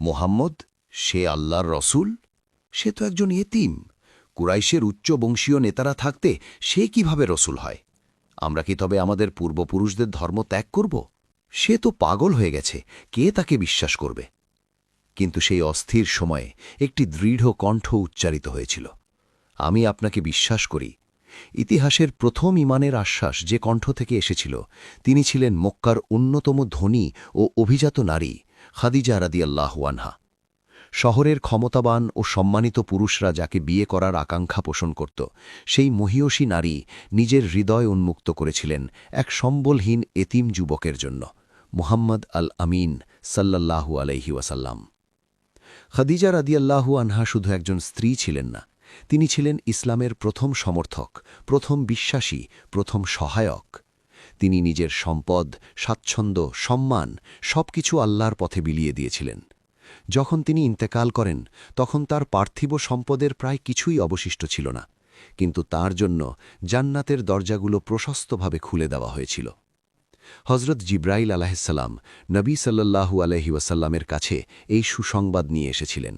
মোহাম্মদ, সে আল্লাহর রসূল? সে তো একজন এতিম। কুরাইশের উচ্চ বংশীয় নেতারা থাকতে সে কিভাবে রসূল হয়? আমরা কি তবে আমাদের পূর্বপুরুষদের ধর্ম ত্যাগ করব? সে তো পাগল হয়ে গেছে, কে তাকে বিশ্বাস করবে? কিন্তু সেই অস্থির সময়ে একটি দৃঢ় কণ্ঠ উচ্চারিত হয়েছিল, আমি আপনাকে বিশ্বাস করি। ইতিহাসের প্রথম ঈমানের আশ্বাস যে কণ্ঠ থেকে এসেছিল, তিনি ছিলেন মক্কার অন্যতম ধনী ও অভিজাত নারী খাদিজা রাদিয়াল্লাহু আনহা। শহরের ক্ষমতাবান ও সম্মানিত পুরুষরা যাকে বিয়ে করার আকাঙ্ক্ষা পোষণ করত, সেই মহীয়সী নারী নিজের হৃদয় উন্মুক্ত করেছিলেন এক সম্বলহীন এতিম যুবকের জন্য, মুহাম্মদ আল আমিন সাল্লাল্লাহু আলাইহি ওয়াসাল্লাম। খাদিজা রাদিয়াল্লাহু আনহা শুধু একজন স্ত্রী ছিলেন না, তিনি ছিলেন ইসলামের প্রথম সমর্থক, প্রথম বিশ্বাসী, প্রথম সহায়ক। তিনি নিজের সম্পদ, স্বাচ্ছন্দ্য, সম্মান সবকিছু আল্লাহর পথে বিলিয়ে দিয়েছিলেন। যখন তিনি ইন্তেকাল করেন, তখন তার পার্থিব সম্পদের প্রায় কিছুই অবশিষ্ট ছিল না, কিন্তু তার জন্য জান্নাতের দরজাগুলো প্রশস্তভাবে খুলে দেওয়া হয়েছিল। হজরত জিব্রাইল আলাহিসাল্লাম নবী সাল্লাল্লাহু আলাইহি ওয়াসাল্লামের কাছে এই সুসংবাদ নিয়ে এসেছিলেন,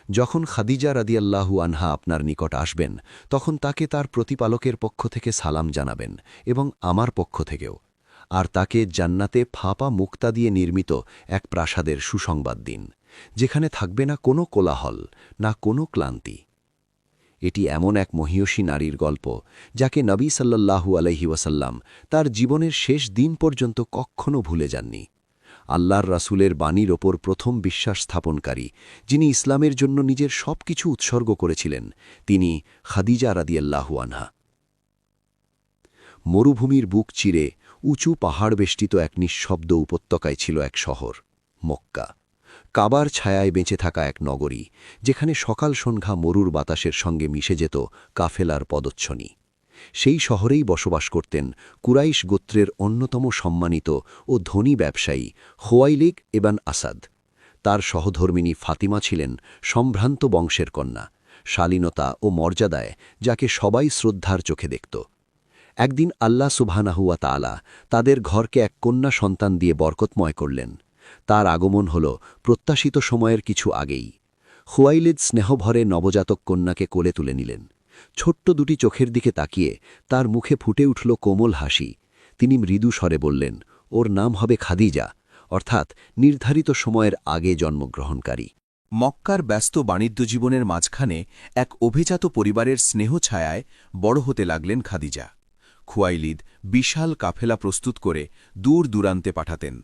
যখন খাদিজা রাদিয়াল্লাহু আনহা আপনার নিকট আসবেন, তখন তাকে তার প্রতিপালকের পক্ষ থেকে সালাম জানাবেন এবং আমার পক্ষ থেকেও, আর তাকে জান্নাতে ফাঁপা মুক্তা দিয়ে নির্মিত এক প্রাসাদের সুসংবাদ দিন, যেখানে থাকবে না কোনো কোলাহল, না কোনো ক্লান্তি। এটি এমন এক মহীয়সী নারীর গল্প, যাকে নবী সাল্লাল্লাহু আলাইহি ওয়াসাল্লাম তার জীবনের শেষ দিন পর্যন্ত কখনও ভুলে যাননি। আল্লাহর রাসূলের বাণীর ওপর প্রথম বিশ্বাস স্থাপনকারী, যিনি ইসলামের জন্য নিজের সবকিছু উৎসর্গ করেছিলেন, তিনি খাদিজা রাদিয়াল্লাহু আনহা। মরুভূমির বুক চিরে উঁচু পাহাড় বেষ্টিত এক নিঃশব্দ উপত্যকায় ছিল এক শহর, মক্কা। কাবার ছায়ায় বেঁচে থাকা এক নগরী, যেখানে সকাল সন্ধ্যা মরুর বাতাসের সঙ্গে মিশে যেত কাফেলার পদচ্ছনি। সেই শহরেই বসবাস করতেন কুরাইশ গোত্রের অন্যতম সম্মানিত ও ধনী ব্যবসায়ী খোয়াইলিক ইবন আসাদ। তার সহধর্মিণী ফাতিমা ছিলেন সম্ভ্রান্ত বংশের কন্যা, শালীনতা ও মর্যাদায় যাকে সবাই শ্রদ্ধার চোখে দেখত। একদিন আল্লাহ সুবহানাহু ওয়া তাআলা তাদের ঘরকে এক কন্যা সন্তান দিয়ে বরকতময় করলেন। তার আগমন হল প্রত্যাশিত সময়ের কিছু আগেই। খুয়াইলিদ স্নেহভরে নবজাতক কন্যাকে কোলে তুলে নিলেন। ছোট্ট দুটি চোখের দিকে তাকিয়ে তার মুখে ফুটে উঠল কোমল হাসি। তিনি মৃদু স্বরে বললেন, ওর নাম হবে খাদিজা, অর্থাৎ নির্ধারিত সময়ের আগে জন্মগ্রহণকারী। মক্কার ব্যস্ত বাণিজ্য জীবনের মাঝখানে এক অভিজাত পরিবারের স্নেহ ছায়ায় বড় হতে লাগলেন খাদিজা। খুয়াইলিদ বিশাল কাফেলা প্রস্তুত করে দূর দূরান্তে পাঠাতেন।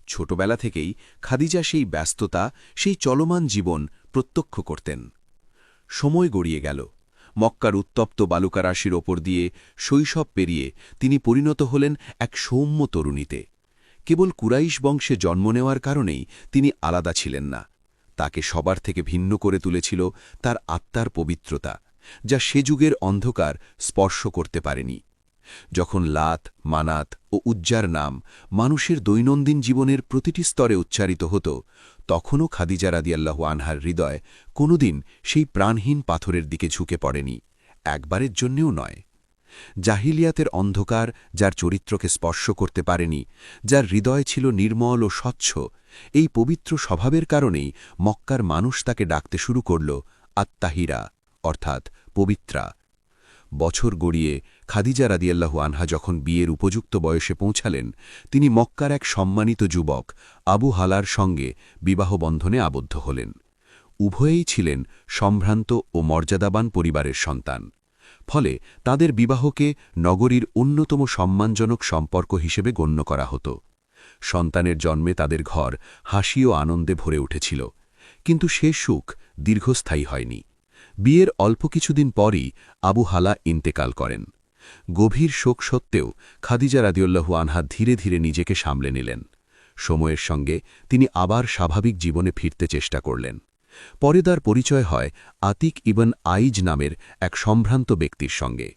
ছোটবেলা থেকেই খাদিজা সেই ব্যস্ততা, সেই চলমান জীবন প্রত্যক্ষ করতেন। সময় গড়িয়ে গেল। মক্কার উত্তপ্ত বালুকারাশির ওপর দিয়ে শৈশব পেরিয়ে তিনি পরিণত হলেন এক সৌম্য তরুণীতে। কেবল কুরাইশ বংশে জন্ম নেওয়ার কারণেই তিনি আলাদা ছিলেন না, তাকে সবার থেকে ভিন্ন করে তুলেছিল তার আত্মার পবিত্রতা, যা সে যুগের অন্ধকার স্পর্শ করতে পারেনি। যখন লাত, মানাত ও উজ্জার নাম মানুষের দৈনন্দিন জীবনের প্রতিটি স্তরে উচ্চারিত হতো, তখনও খাদিজা রাদিয়াল্লাহু আনহার হৃদয় কোনোদিন সেই প্রাণহীন পাথরের দিকে ঝুঁকে পড়েনি, একবারের জন্যেও নয়। জাহিলিয়াতের অন্ধকার যার চরিত্রকে স্পর্শ করতে পারেনি, যার হৃদয় ছিল নির্মল ও স্বচ্ছ, এই পবিত্র স্বভাবের কারণেই মক্কার মানুষ তাকে ডাকতে শুরু করল আত্তাহিরা, অর্থাৎ পবিত্রা। বছর গড়িয়ে খাদিজা রাদিয়াল্লাহু আনহা যখন বিয়ের উপযুক্ত বয়সে পৌঁছালেন, তিনি মক্কার এক সম্মানিত যুবক আবু হালার সঙ্গে বিবাহবন্ধনে আবদ্ধ হলেন। উভয়েই ছিলেন সম্ভ্রান্ত ও মর্যাদাবান পরিবারের সন্তান। ফলে তাদের বিবাহকে নগরীর অন্যতম সম্মানজনক সম্পর্ক হিসেবে গণ্য করা হতো। সন্তানের জন্মে তাদের ঘর হাসি ও আনন্দে ভরে উঠেছিল, কিন্তু সে সুখ দীর্ঘস্থায়ী হয়নি। বিয়ের অল্প কিছুদিন পরই আবু হালা ইন্তেকাল করেন। গভীর শোক সত্ত্বেও খাদিজা রাদিয়াল্লাহু আনহা ধীরে ধীরে নিজেকে সামলে নিলেন। সময়ের সঙ্গে তিনি আবার স্বাভাবিক জীবনে ফিরতে চেষ্টা করলেন। পরে তার পরিচয় হয় আতিক ইবন আইজ নামের এক সম্ভ্রান্ত ব্যক্তির সঙ্গে।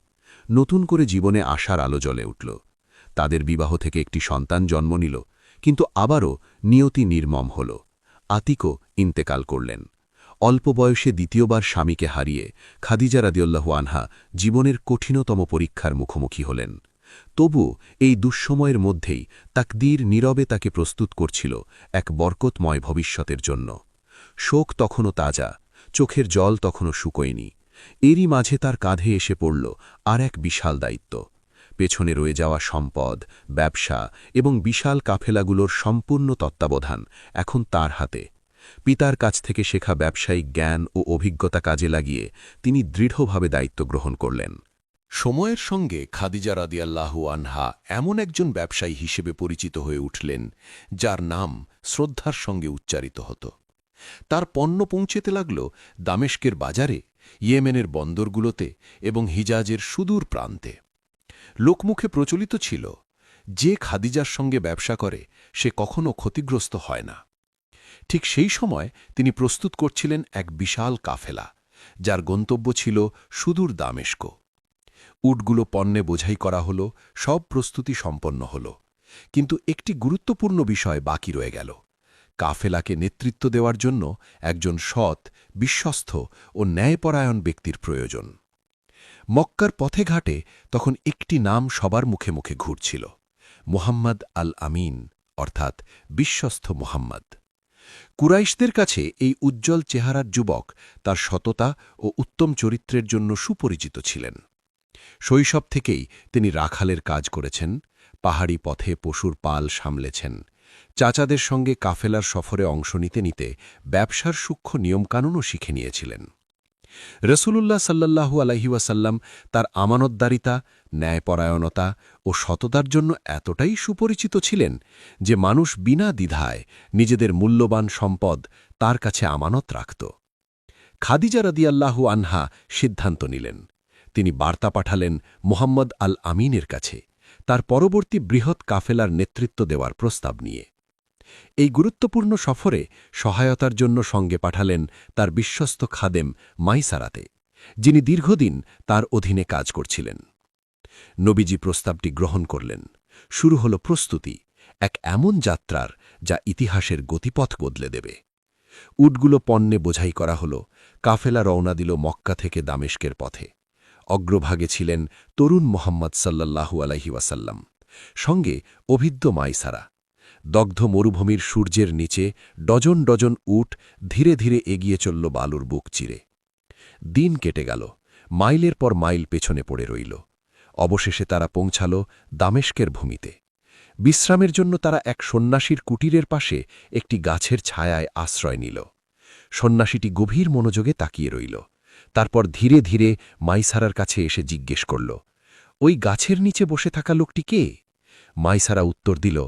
নতুন করে জীবনে আশার আলো জ্বলে উঠল। তাদের বিবাহ থেকে একটি সন্তান জন্ম নিল, কিন্তু আবারও নিয়তি নির্মম হল। আতিকও ইন্তেকাল করলেন। অল্প বয়সে দ্বিতীয়বার স্বামীকে হারিয়ে খাদিজা রাদিয়াল্লাহু আনহা জীবনের কঠিনতম পরীক্ষার মুখোমুখি হলেন। তবু এই দুঃসময়ের মধ্যেই তাকদীর নীরবে তাকে প্রস্তুত করছিল এক বরকতময় ভবিষ্যতের জন্য। শোক তখনও তাজা, চোখের জল তখনও শুকোয়নি। এরই মাঝে তার কাঁধে এসে পড়ল আর এক বিশাল দায়িত্ব। পেছনে রয়ে যাওয়া সম্পদ, ব্যবসা এবং বিশাল কাফেলাগুলোর সম্পূর্ণ তত্ত্বাবধান এখন তার হাতে। পিতার কাছ থেকে শেখা ব্যবসায়িক জ্ঞান ও অভিজ্ঞতা কাজে লাগিয়ে তিনি দৃঢ়ভাবে দায়িত্ব গ্রহণ করলেন। সময়ের সঙ্গে খাদিজা রাদিয়াল্লাহু আনহা এমন একজন ব্যবসায়ী হিসেবে পরিচিত হয়ে উঠলেন যার নাম শ্রদ্ধার সঙ্গে উচ্চারিত হতো। তার পণ্য পৌঁছেতে লাগল দামেস্কের বাজারে, ইয়েমেনের বন্দরগুলোতে এবং হিজাজের সুদূর প্রান্তে। লোকমুখে প্রচলিত ছিল, যে খাদিজার সঙ্গে ব্যবসা করে সে কখনো ক্ষতিগ্রস্ত হয় না। ঠিক সেই সময় তিনি প্রস্তুত করছিলেন এক বিশাল কাফেলা, যার গন্তব্য ছিল সুদূর দামেস্ক। উটগুলো পণ্যে বোঝাই করা হল, সব প্রস্তুতি সম্পন্ন হল, কিন্তু একটি গুরুত্বপূর্ণ বিষয় বাকি রয়ে গেল। কাফেলাকে নেতৃত্ব দেওয়ার জন্য একজন সৎ, বিশ্বস্ত ও ন্যায়পরায়ণ ব্যক্তির প্রয়োজন। মক্কার পথে ঘাটে তখন একটি নাম সবার মুখে মুখে ঘুরছিল, মুহাম্মদ আল আমিন, অর্থাৎ বিশ্বস্ত মুহাম্মদ। কুরাইশদের কাছে এই উজ্জ্বল চেহারার যুবক তার সততা ও উত্তম চরিত্রের জন্য সুপরিচিত ছিলেন। শৈশব থেকেই তিনি রাখালের কাজ করেছেন, পাহাড়ি পথে পশুর পাল সামলেছেন, চাচাদের সঙ্গে কাফেলার সফরে অংশ নিতে নিতে ব্যবসার সূক্ষ্ম নিয়মকানুনও শিখে নিয়েছিলেন। রসূলুল্লাহ সাল্লাল্লাহু আলাইহি ওয়াসাল্লাম তার আমানতদারিতা, ন্যায়পরায়ণতা ও সততার জন্য এতটাই সুপরিচিত ছিলেন যে মানুষ বিনা দ্বিধায় নিজেদের মূল্যবান সম্পদ তার কাছে আমানত রাখত। খাদিজা রাদিয়াল্লাহু আনহা সিদ্ধান্ত নিলেন। তিনি বার্তা পাঠালেন মুহাম্মদ আল আমিনের কাছে তার পরবর্তী বৃহৎ কাফেলার নেতৃত্ব দেওয়ার প্রস্তাব নিয়ে। এই গুরুত্বপূর্ণ সফরে সহায়তার জন্য সঙ্গে পাঠালেন তার বিশ্বস্ত খাদেম মাইসারাতে, যিনি দীর্ঘদিন তার অধীনে কাজ করছিলেন। নবীজি প্রস্তাবটি গ্রহণ করলেন। শুরু হল প্রস্তুতি, এক এমন যাত্রার যা ইতিহাসের গতিপথ বদলে দেবে। উটগুলো পণ্যে বোঝাই করা হল, কাফেলা রওনা দিল মক্কা থেকে দামেস্কের পথে। অগ্রভাগে ছিলেন তরুণ মোহাম্মদ সাল্লাল্লাহু আলাইহি ওয়াসাল্লাম, সঙ্গে অভিজ্ঞ মাইসারা। দগ্ধ মরুভূমির সূর্যের নিচে ডজন ডজন উট ধীরে ধীরে এগিয়ে চলল বালুর বুক চিরে। দিন কেটে গেল, মাইলের পর মাইল পেছনে পড়ে রইল। অবশেষে তারা পৌঁছাল দামেস্কের ভূমিতে। বিশ্রামের জন্য তারা এক সন্ন্যাসীর কুটিরের পাশে একটি গাছের ছায়ায় আশ্রয় নিল। সন্ন্যাসীটি গভীর মনোযোগে তাকিয়ে রইল, তারপর ধীরে ধীরে মাইসারার কাছে এসে জিজ্ঞেস করল, ওই গাছের নিচে বসে থাকা লোকটি কে? মাইসারা উত্তর দিল,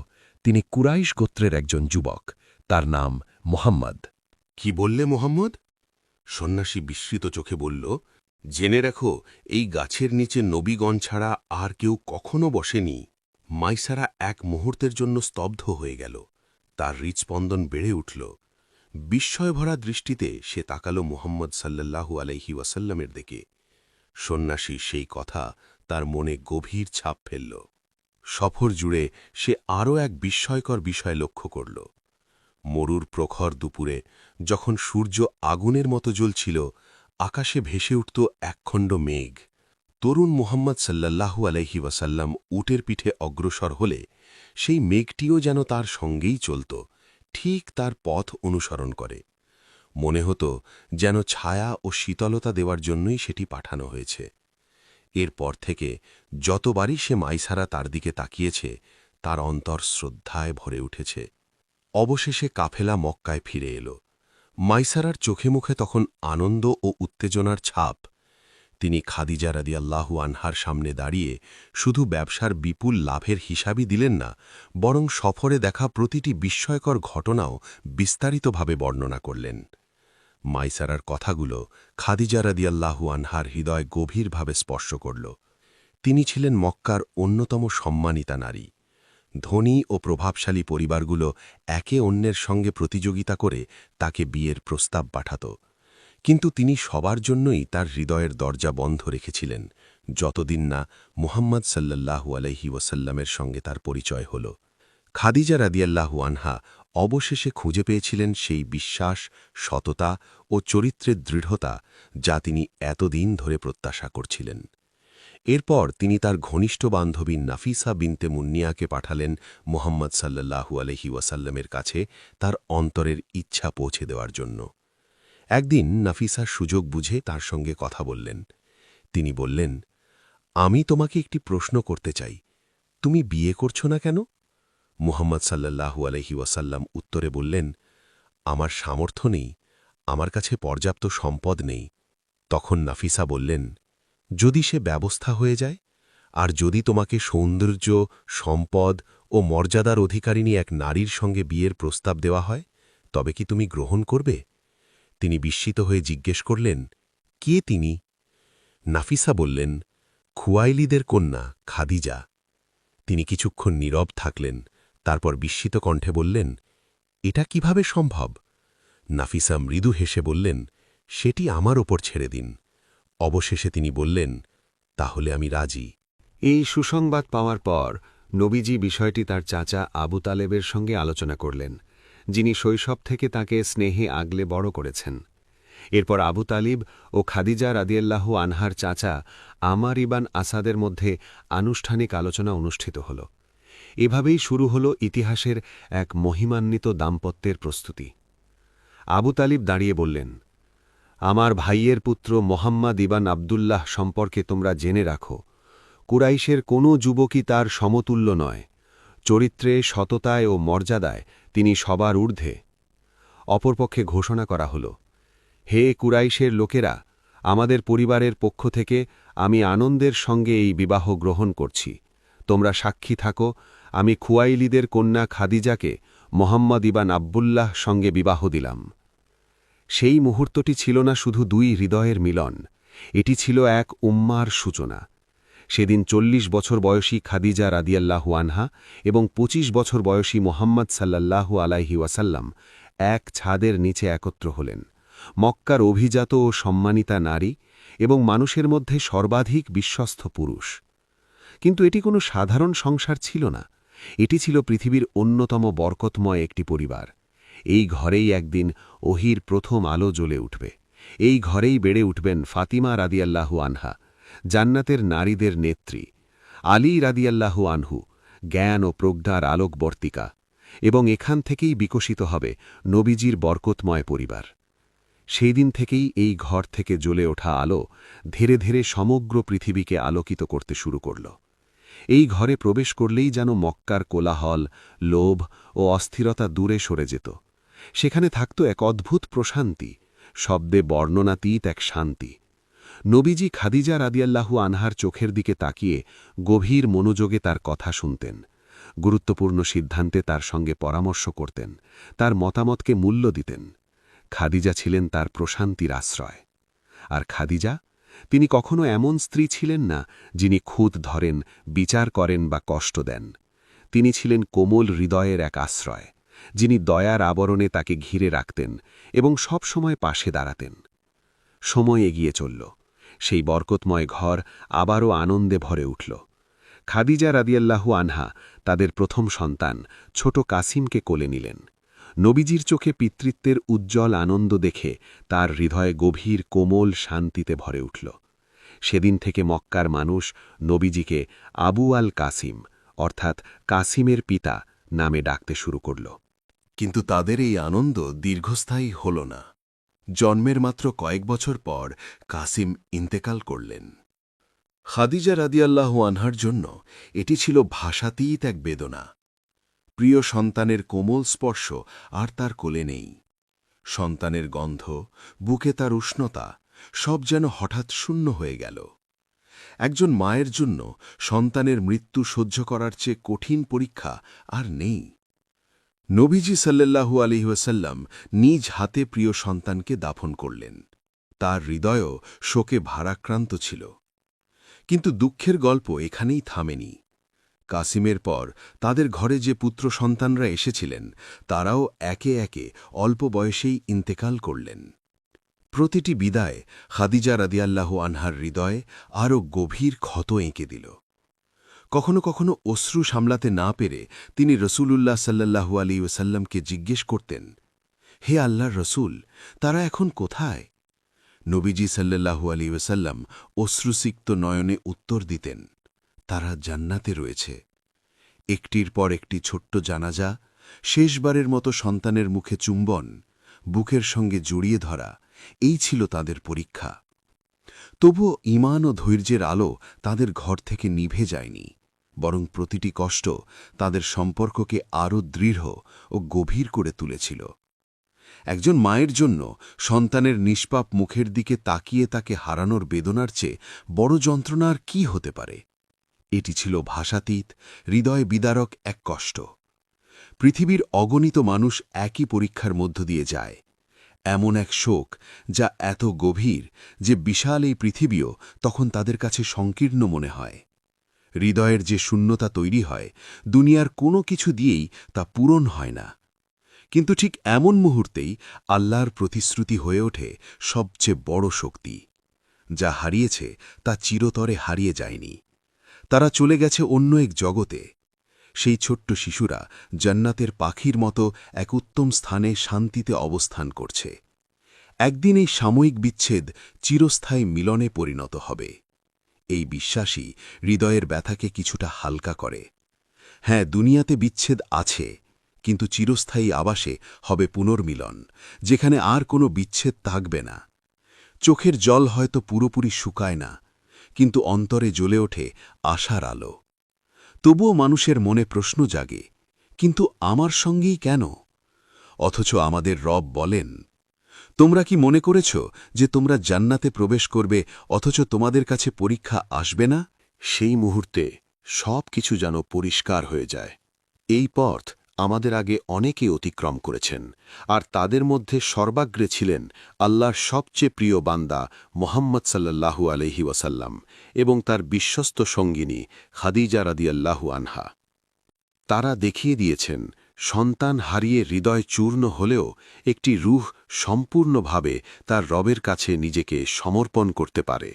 তিনি কুরাইশ গোত্রের একজন যুবক, তার নাম মোহাম্মদ। কি বললে মোহাম্মদ? সন্ন্যাসী বিস্মিত চোখে বলল, জেনে রাখো, এই গাছের নিচে নবীগণ ছাড়া আর কেউ কখনো বসেনি। মাইসারা এক মুহূর্তের জন্য স্তব্ধ হয়ে গেল। তার হৃৎস্পন্দন বেড়ে উঠল। বিস্ময়ভরা দৃষ্টিতে সে তাকাল মুহাম্মদ সাল্লাল্লাহু আলাইহি ওয়াসাল্লামের দিকে। সন্ন্যাসী সেই কথা তার মনে গভীর ছাপ ফেলল। সফর জুড়ে সে আরও এক বিস্ময়কর বিষয় লক্ষ্য করল। মরুর প্রখর দুপুরে যখন সূর্য আগুনের মতো জ্বলছিল, আকাশে ভেসে উঠত একখণ্ড মেঘ। তরুণ মুহাম্মদ সাল্লাল্লাহু আলাইহি ওয়াসাল্লাম উটের পিঠে অগ্রসর হলে সেই মেঘটিও যেন তার সঙ্গেই চলত, ঠিক তার পথ অনুসরণ করে। মনে হতো যেন ছায়া ও শীতলতা দেওয়ার জন্যই সেটি পাঠানো হয়েছে। এরপর থেকে যতবারই সে মাইসারা তার দিকে তাকিয়েছে, তার অন্তর শ্রদ্ধায় ভরে উঠেছে। অবশেষে কাফেলা মক্কায় ফিরে এল। মাইসারার চোখে মুখে তখন আনন্দ ও উত্তেজনার ছাপ। তিনি খাদিজা রাদিয়াল্লাহু আনহার সামনে দাঁড়িয়ে শুধু ব্যবসার বিপুল লাভের হিসাবই দিলেন না, বরং সফরে দেখা প্রতিটি বিস্ময়কর ঘটনাও বিস্তারিতভাবে বর্ণনা করলেন। মাইসারার কথাগুলো খাদিজা রাদিয়াল্লাহু আনহার হৃদয় গভীরভাবে স্পর্শ করল। তিনি ছিলেন মক্কার অন্যতম সম্মানিতা নারী। ধনী ও প্রভাবশালী পরিবারগুলো একে অন্যের সঙ্গে প্রতিযোগিতা করে তাকে বিয়ের প্রস্তাব পাঠাত, কিন্তু তিনি সবার জন্যই তার হৃদয়ের দরজা বন্ধ রেখেছিলেন, যতদিন না মুহাম্মদ সাল্লাল্লাহু আলাইহি ওয়াসাল্লামের সঙ্গে তার পরিচয় হল। খাদিজা রাদিয়াল্লাহু আনহা অবশেষে খুঁজে পেয়েছিলেন সেই বিশ্বাস, সততা ও চরিত্রের দৃঢ়তা যা তিনি এতদিন ধরে প্রত্যাশা করছিলেন। এরপর তিনি তার ঘনিষ্ঠ বান্ধবী নাফিসা বিনতে মুন্নিয়াকে পাঠালেন মুহাম্মদ সাল্লাল্লাহু আলাইহি ওয়াসাল্লামের কাছে তার অন্তরের ইচ্ছা পৌঁছে দেওয়ার জন্য। একদিন নাফিসা সুযোগ বুঝে তার সঙ্গে কথা বললেন। তিনি বললেন, আমি তোমাকে একটি প্রশ্ন করতে চাই, তুমি বিয়ে করছো না কেন? মুহাম্মদ সাল্লাল্লাহু আলাইহি ওয়াসাল্লাম উত্তরে বললেন, আমার সামর্থ্য নেই, আমার কাছে পর্যাপ্ত সম্পদ নেই। তখন নাফিসা বললেন, যদি সে ব্যবস্থা হয়ে যায়, আর যদি তোমাকে সৌন্দর্য, সম্পদ ও মর্যাদার অধিকারিণী এক নারীর সঙ্গে বিয়ের প্রস্তাব দেওয়া হয়, তবে কি তুমি গ্রহণ করবে? তিনি বিস্মিত হয়ে জিজ্ঞেস করলেন, কে তিনি? নাফিসা বললেন, খুয়াইলিদের কন্যা খাদিজা। তিনি কিছুক্ষণ নীরব থাকলেন, তারপর বিস্মিত কণ্ঠে বললেন, এটা কিভাবে সম্ভব? নাফিসা মৃদু হেসে বললেন, সেটি আমার ওপর ছেড়ে দিন। অবশেষে তিনি বললেন, তাহলে আমি রাজি। এই সুসংবাদ পাওয়ার পর নবীজি বিষয়টি তার চাচা আবু তালেবের সঙ্গে আলোচনা করলেন, যিনি শৈশব থেকে তাকে স্নেহে আগলে বড় করেছেন। এরপর আবু তালিব ও খাদিজা রাদিয়াল্লাহু আনহার চাচা আমার ইবান আসাদের মধ্যে আনুষ্ঠানিক আলোচনা অনুষ্ঠিত হল। এভাবেই শুরু হল ইতিহাসের এক মহিমান্বিত দাম্পত্যের প্রস্তুতি। আবু তালিব দাঁড়িয়ে বললেন, আমার ভাইয়ের পুত্র মোহাম্মদ ইবান আবদুল্লাহ সম্পর্কে তোমরা জেনে রাখো, কুরাইশের কোনো যুবকই তার সমতুল্য নয়। চরিত্রে, সততায় ও মর্যাদায় তিনি সবার ঊর্ধ্বে। অপরপক্ষে ঘোষণা করা হল, হে কুরাইশের লোকেরা, আমাদের পরিবারের পক্ষ থেকে আমি আনন্দের সঙ্গে এই বিবাহ গ্রহণ করছি। তোমরা সাক্ষী থাকো, আমি খুয়াইলিদের কন্যা খাদিজাকে মোহাম্মদ ইবান আবদুল্লাহ সঙ্গে বিবাহ দিলাম। সেই মুহূর্তটি ছিল না শুধু দুই হৃদয়ের মিলন, এটি ছিল এক উম্মার সূচনা। সেদিন ৪০ বছর বয়সী খাদিজা রাদিয়াল্লাহু আনহা এবং ২৫ বছর বয়সী মোহাম্মদ সাল্লাল্লাহু আলাইহি ওয়াসাল্লাম এক ছাদের নিচে একত্র হলেন। মক্কার অভিজাত ও সম্মানিতা নারী এবং মানুষের মধ্যে সর্বাধিক বিশ্বস্ত পুরুষ। কিন্তু এটি কোনো সাধারণ সংসার ছিল না, এটি ছিল পৃথিবীর অন্যতম বরকতময় একটি পরিবার। এই ঘরেই একদিন ওহির প্রথম আলো জ্বলে উঠবে। এই ঘরেই বেড়ে উঠবেন ফাতিমা রাদিয়াল্লাহু আনহা, জান্নাতের নারীদের নেত্রী, আলী রাদিয়াল্লাহু আনহু, জ্ঞান ও প্রজ্ঞার আলোকবর্তিকা, এবং এখান থেকেই বিকশিত হবে নবীজির বরকতময় পরিবার। সেই দিন থেকেই এই ঘর থেকে জ্বলে ওঠা আলো ধীরে ধীরে সমগ্র পৃথিবীকে আলোকিত করতে শুরু করল। এই ঘরে প্রবেশ করলেই যেন মক্কার কোলাহল, লোভ ও অস্থিরতা দূরে সরে যেত। সেখানে থাকত এক অদ্ভুত প্রশান্তি, শব্দে বর্ণনাতীত এক শান্তি। নবীজি খাদিজা রাদিয়াল্লাহু আনহার চোখের দিকে তাকিয়ে গভীর মনোযোগে তার কথা শুনতেন, গুরুত্বপূর্ণ সিদ্ধান্তে তার সঙ্গে পরামর্শ করতেন, তার মতামতকে মূল্য দিতেন। খাদিজা ছিলেন তার প্রশান্তির আশ্রয়। আর খাদিজা, তিনি কখনো এমন স্ত্রী ছিলেন না যিনি খুঁত ধরেন, বিচার করেন বা কষ্ট দেন। তিনি ছিলেন কোমল হৃদয়ের এক আশ্রয়, যিনি দয়ার আবরণে তাকে ঘিরে রাখতেন এবং সব সময় পাশে দাঁড়াতেন। সময় এগিয়ে চলল, সেই বরকতময় ঘর আবারও আনন্দে ভরে উঠল। খাদিজা রাদিয়াল্লাহু আনহা তাদের প্রথম সন্তান ছোট কাসিমকে কোলে নিলেন। নবীজির চোখে পিতৃত্বের উজ্জ্বল আনন্দ দেখে তার হৃদয়ে গভীর কোমল শান্তিতে ভরে উঠল। সেদিন থেকে মক্কার মানুষ নবীজিকে আবু আল কাসিম, অর্থাৎ কাসিমের পিতা নামে ডাকতে শুরু করল। কিন্তু তাদের এই আনন্দ দীর্ঘস্থায়ী হল না। জন্মের মাত্র কয়েক বছর পর কাসিম ইন্তেকাল করলেন। খাদিজা রাদিয়াল্লাহু আনহার জন্য এটি ছিল ভাষাতীত এক বেদনা। প্রিয় সন্তানের কোমল স্পর্শ আর তার কোলে নেই। সন্তানের গন্ধ, বুকে তার উষ্ণতা, সব যেন হঠাৎ শূন্য হয়ে গেল। একজন মায়ের জন্য সন্তানের মৃত্যু সহ্য করার চেয়ে কঠিন পরীক্ষা আর নেই। নবীজি সাল্লাল্লাহু আলাইহি ওয়াসাল্লাম নিজ হাতে প্রিয় সন্তানকে দাফন করলেন। তার হৃদয়ও শোকে ভারাক্রান্ত ছিল। কিন্তু দুঃখের গল্প এখানেই থামেনি। কাসিমের পর তাদের ঘরে যে পুত্র সন্তানরা এসেছিলেন, তারাও একে একে অল্প বয়সেই ইন্তেকাল করলেন। প্রতিটি বিদায় খাদিজা রাদিয়াল্লাহু আনহার হৃদয়ে আরও গভীর ক্ষত এঁকে দিল। কখনো কখনো অশ্রু সামলাতে না পেরে তিনি রসূলুল্লাহ সাল্লাল্লাহু আলাইহি ওয়াসাল্লামকে জিজ্ঞেস করতেন, হে আল্লাহর রসূল, তারা এখন কোথায়? নবীজি সাল্লাল্লাহু আলাইহি ওয়াসাল্লাম অশ্রুসিক্ত নয়নে উত্তর দিতেন, তারা জান্নাতে রয়েছে। একটির পর একটি ছোট্ট জানাজা, শেষবারের মতো সন্তানের মুখে চুম্বন, বুকের সঙ্গে জড়িয়ে ধরা, এই ছিল তাদের পরীক্ষা। তবুও ঈমান ও ধৈর্যের আলো তাদের ঘর থেকে নিভে যায়নি, বরং প্রতিটি কষ্ট তাদের সম্পর্ককে আরও দৃঢ় ও গভীর করে তুলেছিল। একজন মায়ের জন্য সন্তানের নিষ্পাপ মুখের দিকে তাকিয়ে তাকে হারানোর বেদনার চেয়ে বড় যন্ত্রণা আর কী হতে পারে? এটি ছিল ভাষাতীত, হৃদয় বিদারক এক কষ্ট। পৃথিবীর অগণিত মানুষ একই পরীক্ষার মধ্য দিয়ে যায়। এমন এক শোক যা এত গভীর যে বিশাল এই পৃথিবীও তখন তাদের কাছে সংকীর্ণ মনে হয়। হৃদয়ের যে শূন্যতা তৈরি হয়, দুনিয়ার কোনো কিছু দিয়েই তা পূরণ হয় না। কিন্তু ঠিক এমন মুহূর্তেই আল্লাহর প্রতিশ্রুতি হয়ে ওঠে সবচেয়ে বড় শক্তি। যা হারিয়েছে তা চিরতরে হারিয়ে যায়নি। তারা চলে গেছে অন্য এক জগতে। সেই ছোট্ট শিশুরা জান্নাতের পাখির মতো এক উত্তম স্থানে শান্তিতে অবস্থান করছে। একদিন এই সাময়িক বিচ্ছেদ চিরস্থায়ী মিলনে পরিণত হবে। এই বিশ্বাসই হৃদয়ের ব্যথাকে কিছুটা হালকা করে। হ্যাঁ, দুনিয়াতে বিচ্ছেদ আছে, কিন্তু চিরস্থায়ী আবাসে হবে পুনর্মিলন, যেখানে আর কোনো বিচ্ছেদ থাকবে না। চোখের জল হয়তো পুরোপুরি শুকায় না, কিন্তু অন্তরে জ্বলে ওঠে আশার আলো। তবুও মানুষের মনে প্রশ্ন জাগে, কিন্তু আমার সঙ্গেই কেন? অথচ আমাদের রব বলেন, তোমরা কি মনে করেছ যে তোমরা জান্নাতে প্রবেশ করবে অথচ তোমাদের কাছে পরীক্ষা আসবে না? সেই মুহূর্তে সব কিছু যেন পরিষ্কার হয়ে যায়। এই পথ আমাদের আগে অনেকে অতিক্রম করেছেন, আর তাদের মধ্যে সর্বাগ্রে ছিলেন আল্লাহর সবচেয়ে প্রিয় বান্দা মুহাম্মদ সাল্লাল্লাহু আলাইহি ওয়াসাল্লাম এবং তার বিশ্বস্ত সঙ্গিনী খাদিজা রাদিয়াল্লাহু আনহা। তারা দেখিয়ে দিয়েছেন, সন্তান হারিয়ে হৃদয় চূর্ণ হলেও একটি রূহ সম্পূর্ণভাবে তার রবের কাছে নিজেকে সমর্পণ করতে পারে।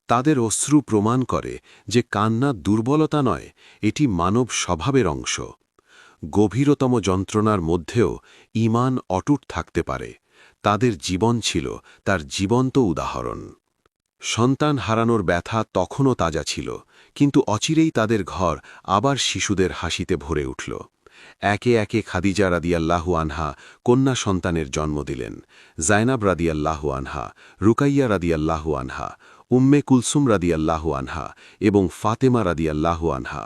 তাদের অশ্রু প্রমাণ করে যে কান্না দুর্বলতা নয়, এটি মানব স্বভাবের অংশ। গভীরতম যন্ত্রণার মধ্যেও ঈমান অটুট থাকতে পারে। তাদের জীবন ছিল তার জীবন্ত উদাহরণ। সন্তান হারানোর ব্যথা তখনও তাজা ছিল, কিন্তু অচিরেই তাদের ঘর আবার শিশুদের হাসিতে ভরে উঠল। একে একে খাদিজা রাদিয়াল্লাহু আনহা কন্যা সন্তানের জন্ম দিলেন। জায়নাব রাদিয়াল্লাহু আনহা, রুকাইয়া রাদিয়াল্লাহু আনহা, উম্মে কুলসুম রাদিয়াল্লাহু আনহা এবং ফাতেমা রাদিয়াল্লাহু আনহা।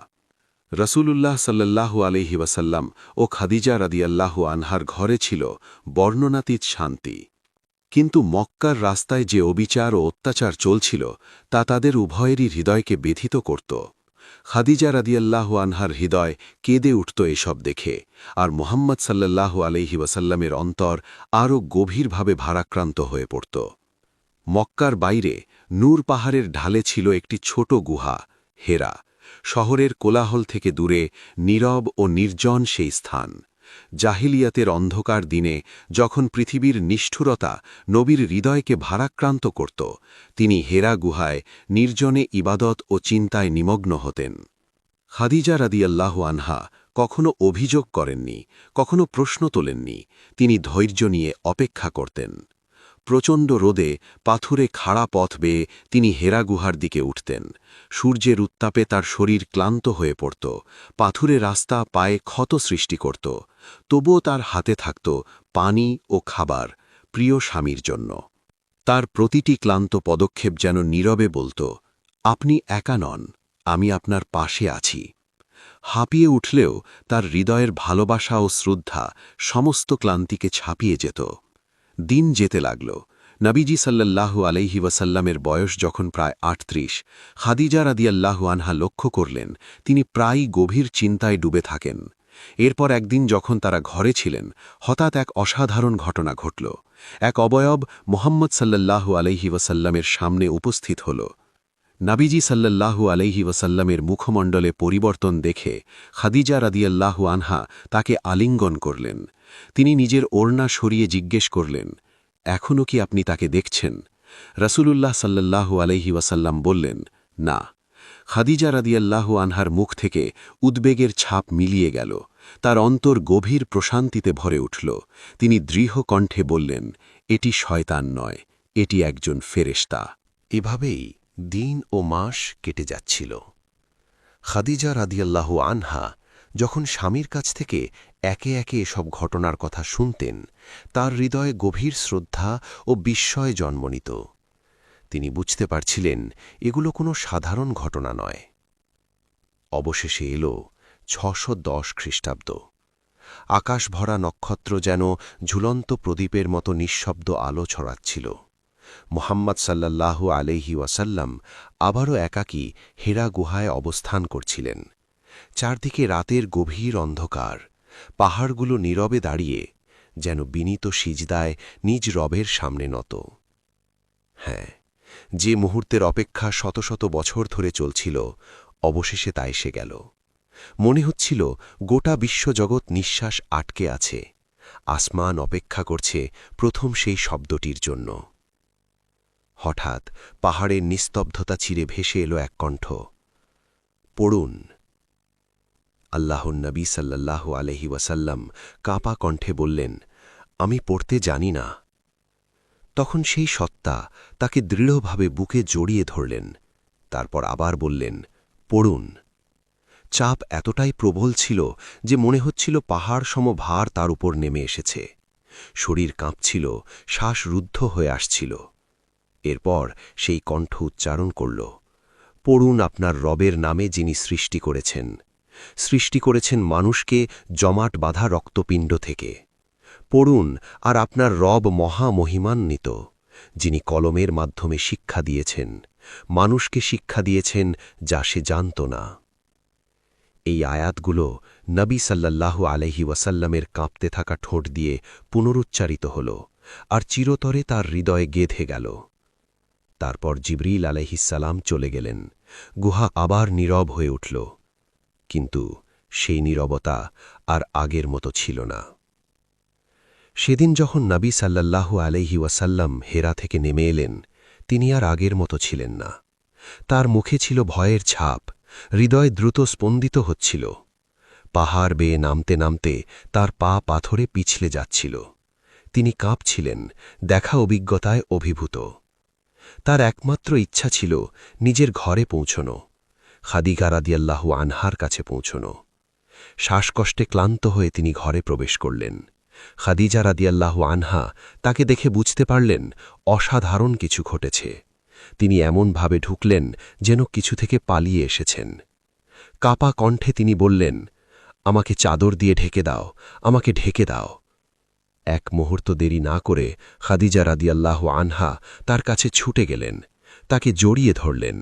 রাসূলুল্লাহ সাল্লাল্লাহু আলাইহি ওয়াসাল্লাম ও খাদিজা রাদিয়াল্লাহু আনহার ঘরে ছিল বর্ণনাতীত শান্তি। কিন্তু মক্কার রাস্তায় যে অবিচার ও অত্যাচার চলছিল তা তাদের উভয়েরই হৃদয়কে ব্যথিত করত। খাদিজা রাদিয়াল্লাহু আনহার হৃদয় কেঁদে উঠত এসব দেখে, আর মুহাম্মদ সাল্লাল্লাহু আলাইহি ওয়াসাল্লামের অন্তর আরও গভীরভাবে ভারাক্রান্ত হয়ে পড়ত। মক্কার বাইরে নূর পাহাড়ের ঢালে ছিল একটি ছোট গুহা, হেরা। শহরের কোলাহল থেকে দূরে নীরব ও নির্জন সেই স্থান। জাহিলিয়াতের অন্ধকার দিনে যখন পৃথিবীর নিষ্ঠুরতা নবীর হৃদয়কে ভারাক্রান্ত করত, তিনি হেরা গুহায় নির্জনে ইবাদত ও চিন্তায় নিমগ্ন হতেন। খাদিজা রাদিয়াল্লাহু আনহা কখনো অভিযোগ করেননি, কখনো প্রশ্ন তোলেননি। তিনি ধৈর্য নিয়ে অপেক্ষা করতেন। প্রচণ্ড রোদে পাথুরে খাড়া পথ বেয়ে তিনি হেরা গুহার দিকে উঠতেন। সূর্যের উত্তাপে তার শরীর ক্লান্ত হয়ে পড়ত, পাথুরে রাস্তা পায়ে ক্ষত সৃষ্টি করত। তবুও তার হাতে থাকত পানি ও খাবার, প্রিয় স্বামীর জন্য। তার প্রতিটি ক্লান্ত পদক্ষেপ যেন নীরবে বলত, আপনি একা নন, আমি আপনার পাশে আছি। হাঁপিয়ে উঠলেও তার হৃদয়ের ভালোবাসা ও শ্রদ্ধা সমস্ত ক্লান্তিকে ছাপিয়ে যেত। দিন যেতে লাগল। নবীজি সাল্লাল্লাহু আলাইহি ওয়াসাল্লামের বয়স যখন প্রায় ৩৮, খাদিজা রাদিয়াল্লাহু আনহা লক্ষ্য করলেন তিনি প্রায়ই গভীর চিন্তায় ডুবে থাকেন। এরপর একদিন যখন তারা ঘরে ছিলেন, হঠাৎ এক অসাধারণ ঘটনা ঘটল। এক অবয়ব মুহাম্মদ সাল্লাল্লাহু আলাইহি ওয়াসাল্লামের সামনে উপস্থিত হল। নবীজি সাল্লাল্লাহু আলাইহি ওয়াসাল্লামের মুখমণ্ডলে পরিবর্তন দেখে খাদিজা রাদিয়াল্লাহু আনহা তাকে আলিঙ্গন করলেন। তিনি নিজের ওড়না সরিয়ে জিজ্ঞেস করলেন, এখনও কি আপনি তাকে দেখছেন? রাসূলুল্লাহ সাল্লাল্লাহু আলাইহি ওয়াসাল্লাম বললেন, না। খাদিজা রাদিয়াল্লাহু আনহার মুখ থেকে উদ্বেগের ছাপ মিলিয়ে গেল। তার অন্তর গভীর প্রশান্তিতে ভরে উঠল। তিনি দৃঢ় কণ্ঠে বললেন, এটি শয়তান নয়, এটি একজন ফেরেশতা। এভাবেই দিন ও মাস কেটে যাচ্ছিল। খাদিজা রাদিয়াল্লাহু আনহা যখন স্বামীর কাছ থেকে একে একে এসব ঘটনার কথা শুনতেন, তার হৃদয়ে গভীর শ্রদ্ধা ও বিস্ময় জন্ম নিত। তিনি বুঝতে পারছিলেন এগুলো কোনো সাধারণ ঘটনা নয়। অবশেষে এল ৬১০ খ্রিস্টাব্দ। আকাশ ভরা নক্ষত্র যেন ঝুলন্ত প্রদীপের মতো নিঃশব্দ আলো ছড়াচ্ছিল। মুহাম্মদ সাল্লাল্লাহু আলাইহি ওয়াসাল্লাম আবারও একাকী হেরা গুহায় অবস্থান করছিলেন। চারদিকে রাতের গভীর অন্ধকার, পাহাড়গুলো নীরবে দাঁড়িয়ে যেন বিনীত সিজদায় নিজ রবের সামনে নত। হ্যাঁ, যে মুহূর্তের অপেক্ষা শত শত বছর ধরে চলছিল, অবশেষে তা এসে গেল। মনে হচ্ছিল গোটা বিশ্বজগৎ নিঃশ্বাস আটকে আছে, আসমান অপেক্ষা করছে প্রথম সেই শব্দটির জন্য। হঠাৎ পাহাড়ের নিস্তব্ধতা চিরে ভেসে এলো এক কণ্ঠ, পড়ুন। আল্লাহর নবী সাল্লাল্লাহু আলাইহি ওয়াসাল্লাম কাঁপা কণ্ঠে বললেন, আমি পড়তে জানি না। তখন সেই সত্তা তাকে দৃঢ়ভাবে বুকে জড়িয়ে ধরলেন, তারপর আবার বললেন, পড়ুন। চাপ এতটাই প্রবল ছিল যে মনে হচ্ছিল পাহাড় সম ভার তার উপর নেমে এসেছে। শরীর কাঁপছিল, শ্বাস রুদ্ধ হয়ে আসছিল। এরপর সেই কণ্ঠ উচ্চারণ করল, পড়ুন আপনার রবের নামে, যিনি সৃষ্টি করেছেন মানুষকে জমাট বাঁধা রক্তপিণ্ড থেকে। পড়ুন আর আপনার রব মহামহিমান্বিত, যিনি কলমের মাধ্যমে শিক্ষা দিয়েছেন, মানুষকে শিক্ষা দিয়েছেন যা সে জানত না। এই আয়াতগুলো নবী সাল্লাল্লাহু আলাইহি ওয়াসাল্লামের কাঁপতে থাকা ঠোঁট দিয়ে পুনরুচ্চারিত হল আর চিরতরে তার হৃদয়ে গেঁথে গেল। তারপর জিবরিল আলাইহিসসালাম চলে গেলেন, গুহা আবার নীরব হয়ে উঠল। কিন্তু সেই নীরবতা আর আগের মতো ছিল না। সেদিন যখন নবী সাল্লাল্লাহু আলাইহি ওয়াসাল্লাম হেরা থেকে নেমে এলেন, তিনি আর আগের মতো ছিলেন না। তার মুখে ছিল ভয়ের ছাপ, হৃদয় দ্রুত স্পন্দিত হচ্ছিল। পাহাড় বেয়ে নামতে নামতে তার পা পাথরে পিছলে যাচ্ছিল। তিনি কাঁপছিলেন, দেখা অভিজ্ঞতায় অভিভূত। তার একমাত্র ইচ্ছা ছিল নিজের ঘরে পৌঁছনো, খাদিজা রাদিয়াল্লাহু আনহার কাছে পৌঁছনো। শ্বাসকষ্টে ক্লান্ত হয়ে তিনি ঘরে প্রবেশ করলেন। খাদিজা রাদিয়াল্লাহু আনহা তাকে দেখে বুঝতে পারলেন অসাধারণ কিছু ঘটেছে। তিনি এমনভাবে ঢুকলেন যেন কিছু থেকে পালিয়ে এসেছেন। কাপা কণ্ঠে তিনি বললেন, আমাকে চাদর দিয়ে ঢেকে দাও, আমাকে ঢেকে দাও। এক মুহূর্ত দেরি না করে খাদিজা রাদিয়াল্লাহু আনহা তার কাছে ছুটে গেলেন, তাকে জড়িয়ে ধরলেন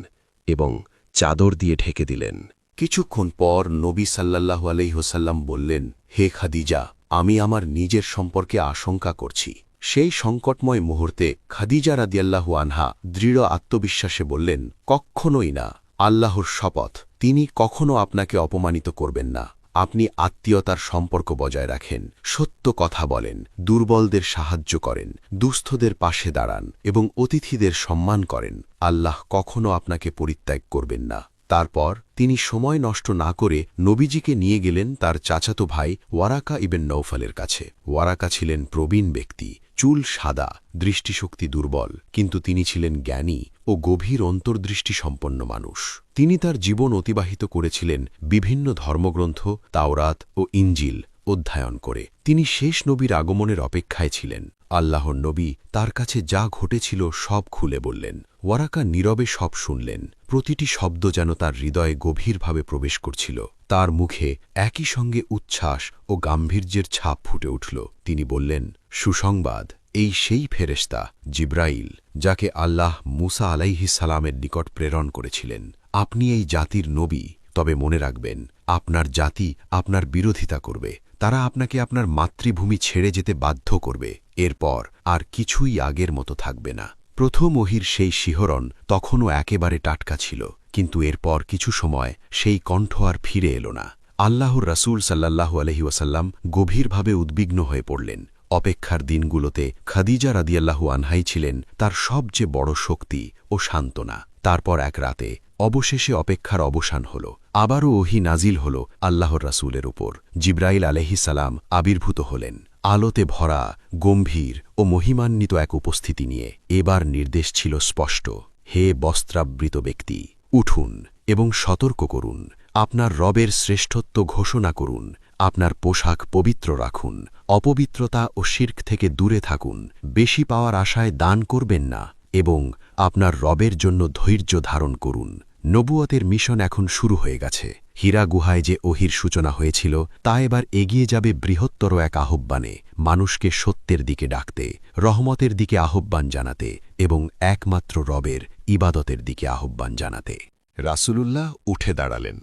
এবং চাদর দিয়ে ঢেকে দিলেন। কিছুক্ষণ পর নবী সাল্লাল্লাহু আলাইহি ওয়াসাল্লাম বললেন, হে খাদিজা, আমি আমার নিজের সম্পর্কে আশঙ্কা করছি। সেই সংকটময় মুহূর্তে খাদিজা রাদিয়াল্লাহু আনহা দৃঢ় আত্মবিশ্বাসে বললেন, কখনোই না, আল্লাহর শপথ, তিনি কখনো আপনাকে অপমানিত করবেন না। আপনি আত্মীয়তার সম্পর্ক বজায় রাখেন, সত্য কথা বলেন, দুর্বলদের সাহায্য করেন, দুস্থদের পাশে দাঁড়ান এবং অতিথিদের সম্মান করেন। আল্লাহ কখনো আপনাকে পরিত্যাগ করবেন না। তারপর তিনি সময় নষ্ট না করে নবীজিকে নিয়ে গেলেন তার চাচাতো ভাই ওয়ারাকা ইবেন নৌফলের কাছে। ওয়ারাকা ছিলেন প্রবীণ ব্যক্তি, চুল সাদা, দৃষ্টিশক্তি দুর্বল, কিন্তু তিনি ছিলেন জ্ঞানী ও গভীর অন্তর্দৃষ্টি সম্পন্ন মানুষ। তিনি তার জীবন অতিবাহিত করেছিলেন বিভিন্ন ধর্মগ্রন্থ, তাওরাত ও ইঞ্জিল অধ্যয়ন করে। তিনি শেষ নবীর আগমনের অপেক্ষায় ছিলেন। আল্লাহর নবী তার কাছে যা ঘটেছিল সব খুলে বললেন। ওয়ারাকা নীরবে সব শুনলেন, প্রতিটি শব্দ যেন তার হৃদয়ে গভীরভাবে প্রবেশ করছিল। তার মুখে একই সঙ্গে উচ্ছ্বাস ও গাম্ভীর্যের ছাপ ফুটে উঠল। তিনি বললেন, সুসংবাদ, এই সেই ফেরেশতা জিব্রাইল, যাকে আল্লাহ মুসা আলাইহিস সালামের নিকট প্রেরণ করেছিলেন। আপনি এই জাতির নবী, তবে মনে রাখবেন, আপনার জাতি আপনার বিরোধিতা করবে। তারা আপনাকে আপনার মাতৃভূমি ছেড়ে যেতে বাধ্য করবে। এরপর আর কিছুই আগের মতো থাকবে না। প্রথম ওহীর সেই শিহরণ তখনও একেবারে টাটকা ছিল, কিন্তু এরপর কিছু সময় সেই কণ্ঠ আর ফিরে এল না। আল্লাহর রাসূল সাল্লাল্লাহু আলাইহি ওয়াসাল্লাম গভীরভাবে উদ্বিগ্ন হয়ে পড়লেন। অপেক্ষার দিনগুলোতে খাদিজা রাদিয়াল্লাহু আনহাই ছিলেন তার সবচেয়ে বড় শক্তি ও সান্ত্বনা। তারপর এক রাতে অবশেষে অপেক্ষার অবসান হল। আবারও ওহী নাজিল হল আল্লাহর রাসূলের উপর। জিব্রাইল আলাইহিস সালাম আবির্ভূত হলেন। আলোতে ভরা গম্ভীর ও মহিমান্বিত এক উপস্থিতি নিয়ে। এবার নির্দেশ ছিল স্পষ্ট। হে বস্ত্রাবৃত ব্যক্তি, উঠুন এবং সতর্ক করুন। আপনার রবের শ্রেষ্ঠত্ব ঘোষণা করুন। আপনার পোশাক পবিত্র রাখুন। অপবিত্রতা ও শির্ক থেকে দূরে থাকুন। বেশি পাওয়ার আশায় দান করবেন না এবং আপনার রবের জন্য ধৈর্য ধারণ করুন। নবুয়তের মিশন এখন শুরু হয়ে গেছে। হীরা গুহায় যে ওহির সূচনা হয়েছিল তা এবার এগিয়ে যাবে বৃহত্তর এক আহ্বানে, মানুষকে সত্যের দিকে ডাকতে, রহমতের দিকে আহ্বান জানাতে এবং একমাত্র রবের ইবাদতের দিকে আহ্বান জানাতে। রাসূলুল্লাহ উঠে দাঁড়ালেন।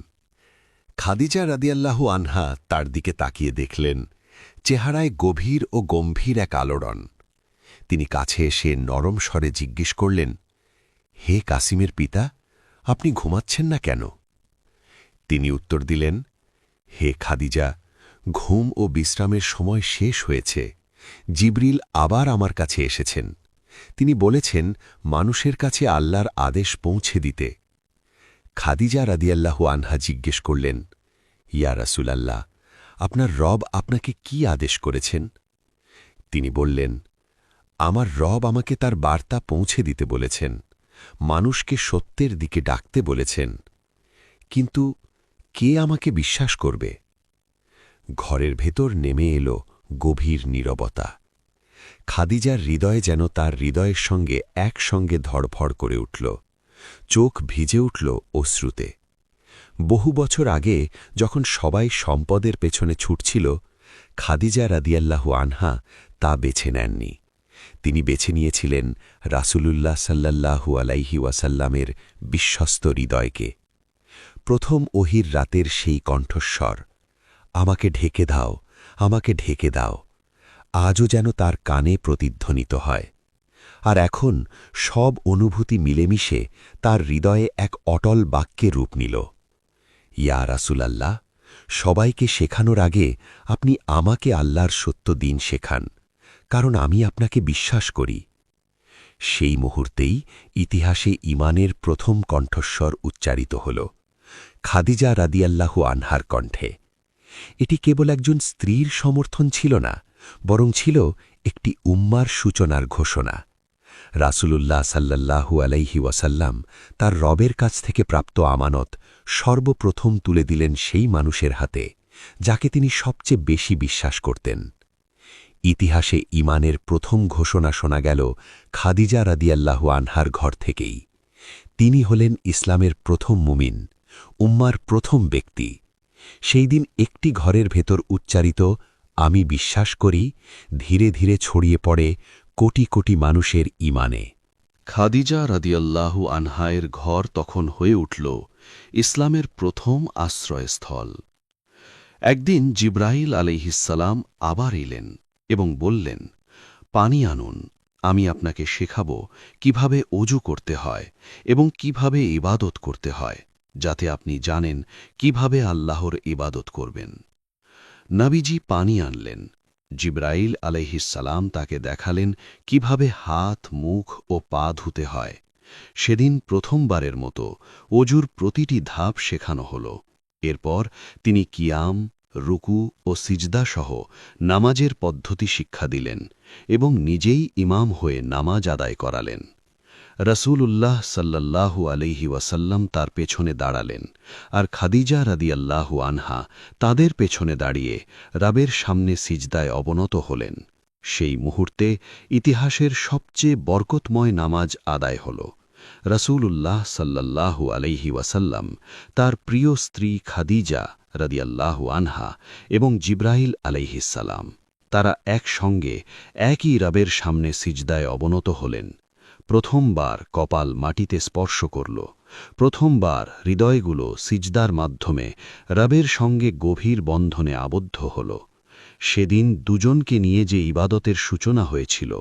খাদিজা রাদিয়াল্লাহু আনহা তার দিকে তাকিয়ে দেখলেন চেহারায় গভীর ও গম্ভীর এক আলোড়ন। তিনি কাছে এসে নরম স্বরে জিজ্ঞেস করলেন, হে কাসিমের পিতা, আপনি ঘুমাচ্ছেন না কেন? তিনি উত্তর দিলেন, হে খাদিজা, ঘুম ও বিশ্রামের সময় শেষ হয়েছে। জিবরিল আবার আমার কাছে এসেছেন। তিনি বলেছেন মানুষের কাছে আল্লাহর আদেশ পৌঁছে দিতে। খাদিজা রাদিয়াল্লাহু আনহা জিজ্ঞেস করলেন, ইয়া রাসূলাল্লাহ, আপনার রব আপনাকে কি আদেশ করেছেন? তিনি বললেন, আমার রব আমাকে তার বার্তা পৌঁছে দিতে বলেছেন, মানুষকে সত্যের দিকে ডাকতে বলেছেন। কিন্তু কে আমাকে বিশ্বাস করবে? ঘরের ভেতর নেমে এলো গভীর নীরবতা। খাদিজার হৃদয় যেন তার হৃদয়ের সঙ্গে একসঙ্গে ধড়ফড় করে উঠল। চোখ ভিজে উঠল অশ্রুতে। বহু বছর আগে যখন সবাই সম্পদের পেছনে ছুটছিল, খাদিজা রাদিয়াল্লাহু আনহা তা বেছে নেননি। তিনি বেছে নিয়েছিলেন রাসূলুল্লাহ সাল্লাল্লাহু আলাইহি ওয়াসাল্লামের বিশ্বস্ত হৃদয়কে। প্রথম ওহির রাতের সেই কণ্ঠস্বর, আমাকে ঢেকে দাও, আমাকে ঢেকে দাও, আজও যেন তার কানে প্রতিধ্বনিত হয়। আর এখন সব অনুভূতি মিলেমিশে তার হৃদয়ে এক অটল বাক্যে রূপ নিল। ইয়া রাসূলাল্লাহ, সবাইকে শেখানোর আগে আপনি আমাকে আল্লাহর সত্য দিন শেখান, কারণ আমি আপনাকে বিশ্বাস করি। সেই মুহূর্তেই ইতিহাসে ঈমানের প্রথম কণ্ঠস্বর উচ্চারিত হল, খাদিজা রাদিয়াল্লাহু আনহার কণ্ঠে। এটি কেবল একজন স্ত্রীর সমর্থন ছিল না, বরং ছিল একটি উম্মার সূচনার ঘোষণা। রাসূলুল্লাহ সাল্লাল্লাহু আলাইহি ওয়াসাল্লাম তার রবের কাছ থেকে প্রাপ্ত আমানত সর্বপ্রথম তুলে দিলেন সেই মানুষের হাতে যাকে তিনি সবচেয়ে বেশি বিশ্বাস করতেন। ইতিহাসে ঈমানের প্রথম ঘোষণা শোনা গেল খাদিজা রাদিয়াল্লাহু আনহার ঘর থেকেই। তিনি হলেন ইসলামের প্রথম মুমিন, উম্মার প্রথম ব্যক্তি। সেই দিন একটি ঘরের ভেতর উচ্চারিত আমি বিশ্বাস করি ধীরে ধীরে ছড়িয়ে পড়ে কোটি কোটি মানুষের ঈমানে। খাদিজা রাদিয়াল্লাহু আনহায়ের ঘর তখন হয়ে উঠল ইসলামের প্রথম আশ্রয়স্থল। একদিন জিবরাইল আলাইহিসসালাম আবার এলেন এবং বললেন, পানি আনুন, আমি আপনাকে শেখাব কিভাবে ওযু করতে হয় এবং কিভাবে ইবাদত করতে হয়, যাতে আপনি জানেন কিভাবে আল্লাহর ইবাদত করবেন। নবীজি পানি আনলেন। জিবরাইল আলাইহিসসালাম তাকে দেখালেন কিভাবে হাত, মুখ ও পা ধুতে হয়। সেদিন প্রথমবারের মতো ওযুর প্রতিটি ধাপ শেখানো হল। এরপর তিনি কিয়াম, রুকু ও সিজদা সহ নামাজের পদ্ধতি শিক্ষা দিলেন এবং নিজেই ইমাম হয়ে নামাজ আদায় করালেন। রাসূলুল্লাহ সাল্লাল্লাহু আলাইহি ওয়াসাল্লাম তার পেছনে দাঁড়ালেন, আর খাদিজা রাদিয়াল্লাহু আনহা তাদের পেছনে দাঁড়িয়ে রবের সামনে সিজদায় অবনত হলেন। সেই মুহূর্তে ইতিহাসের সবচেয়ে বরকতময় নামাজ আদায় হল। রাসূলুল্লাহ সাল্লাল্লাহু আলাইহি ওয়াসাল্লাম তার প্রিয় স্ত্রী খাদিজা রাদিয়াল্লাহু আনহা এবং জিবরাইল আলাইহিসসালাম তারা একসঙ্গে একই রবের সামনে সিজদায় অবনত হলেন। প্রথমবার কপাল মাটিতে স্পর্শ করল। প্রথমবার হৃদয়গুলো সিজদার মাধ্যমে রবের সঙ্গে গভীর বন্ধনে আবদ্ধ হল। সেদিন দুজনকে নিয়ে যে ইবাদতের সূচনা হয়েছিল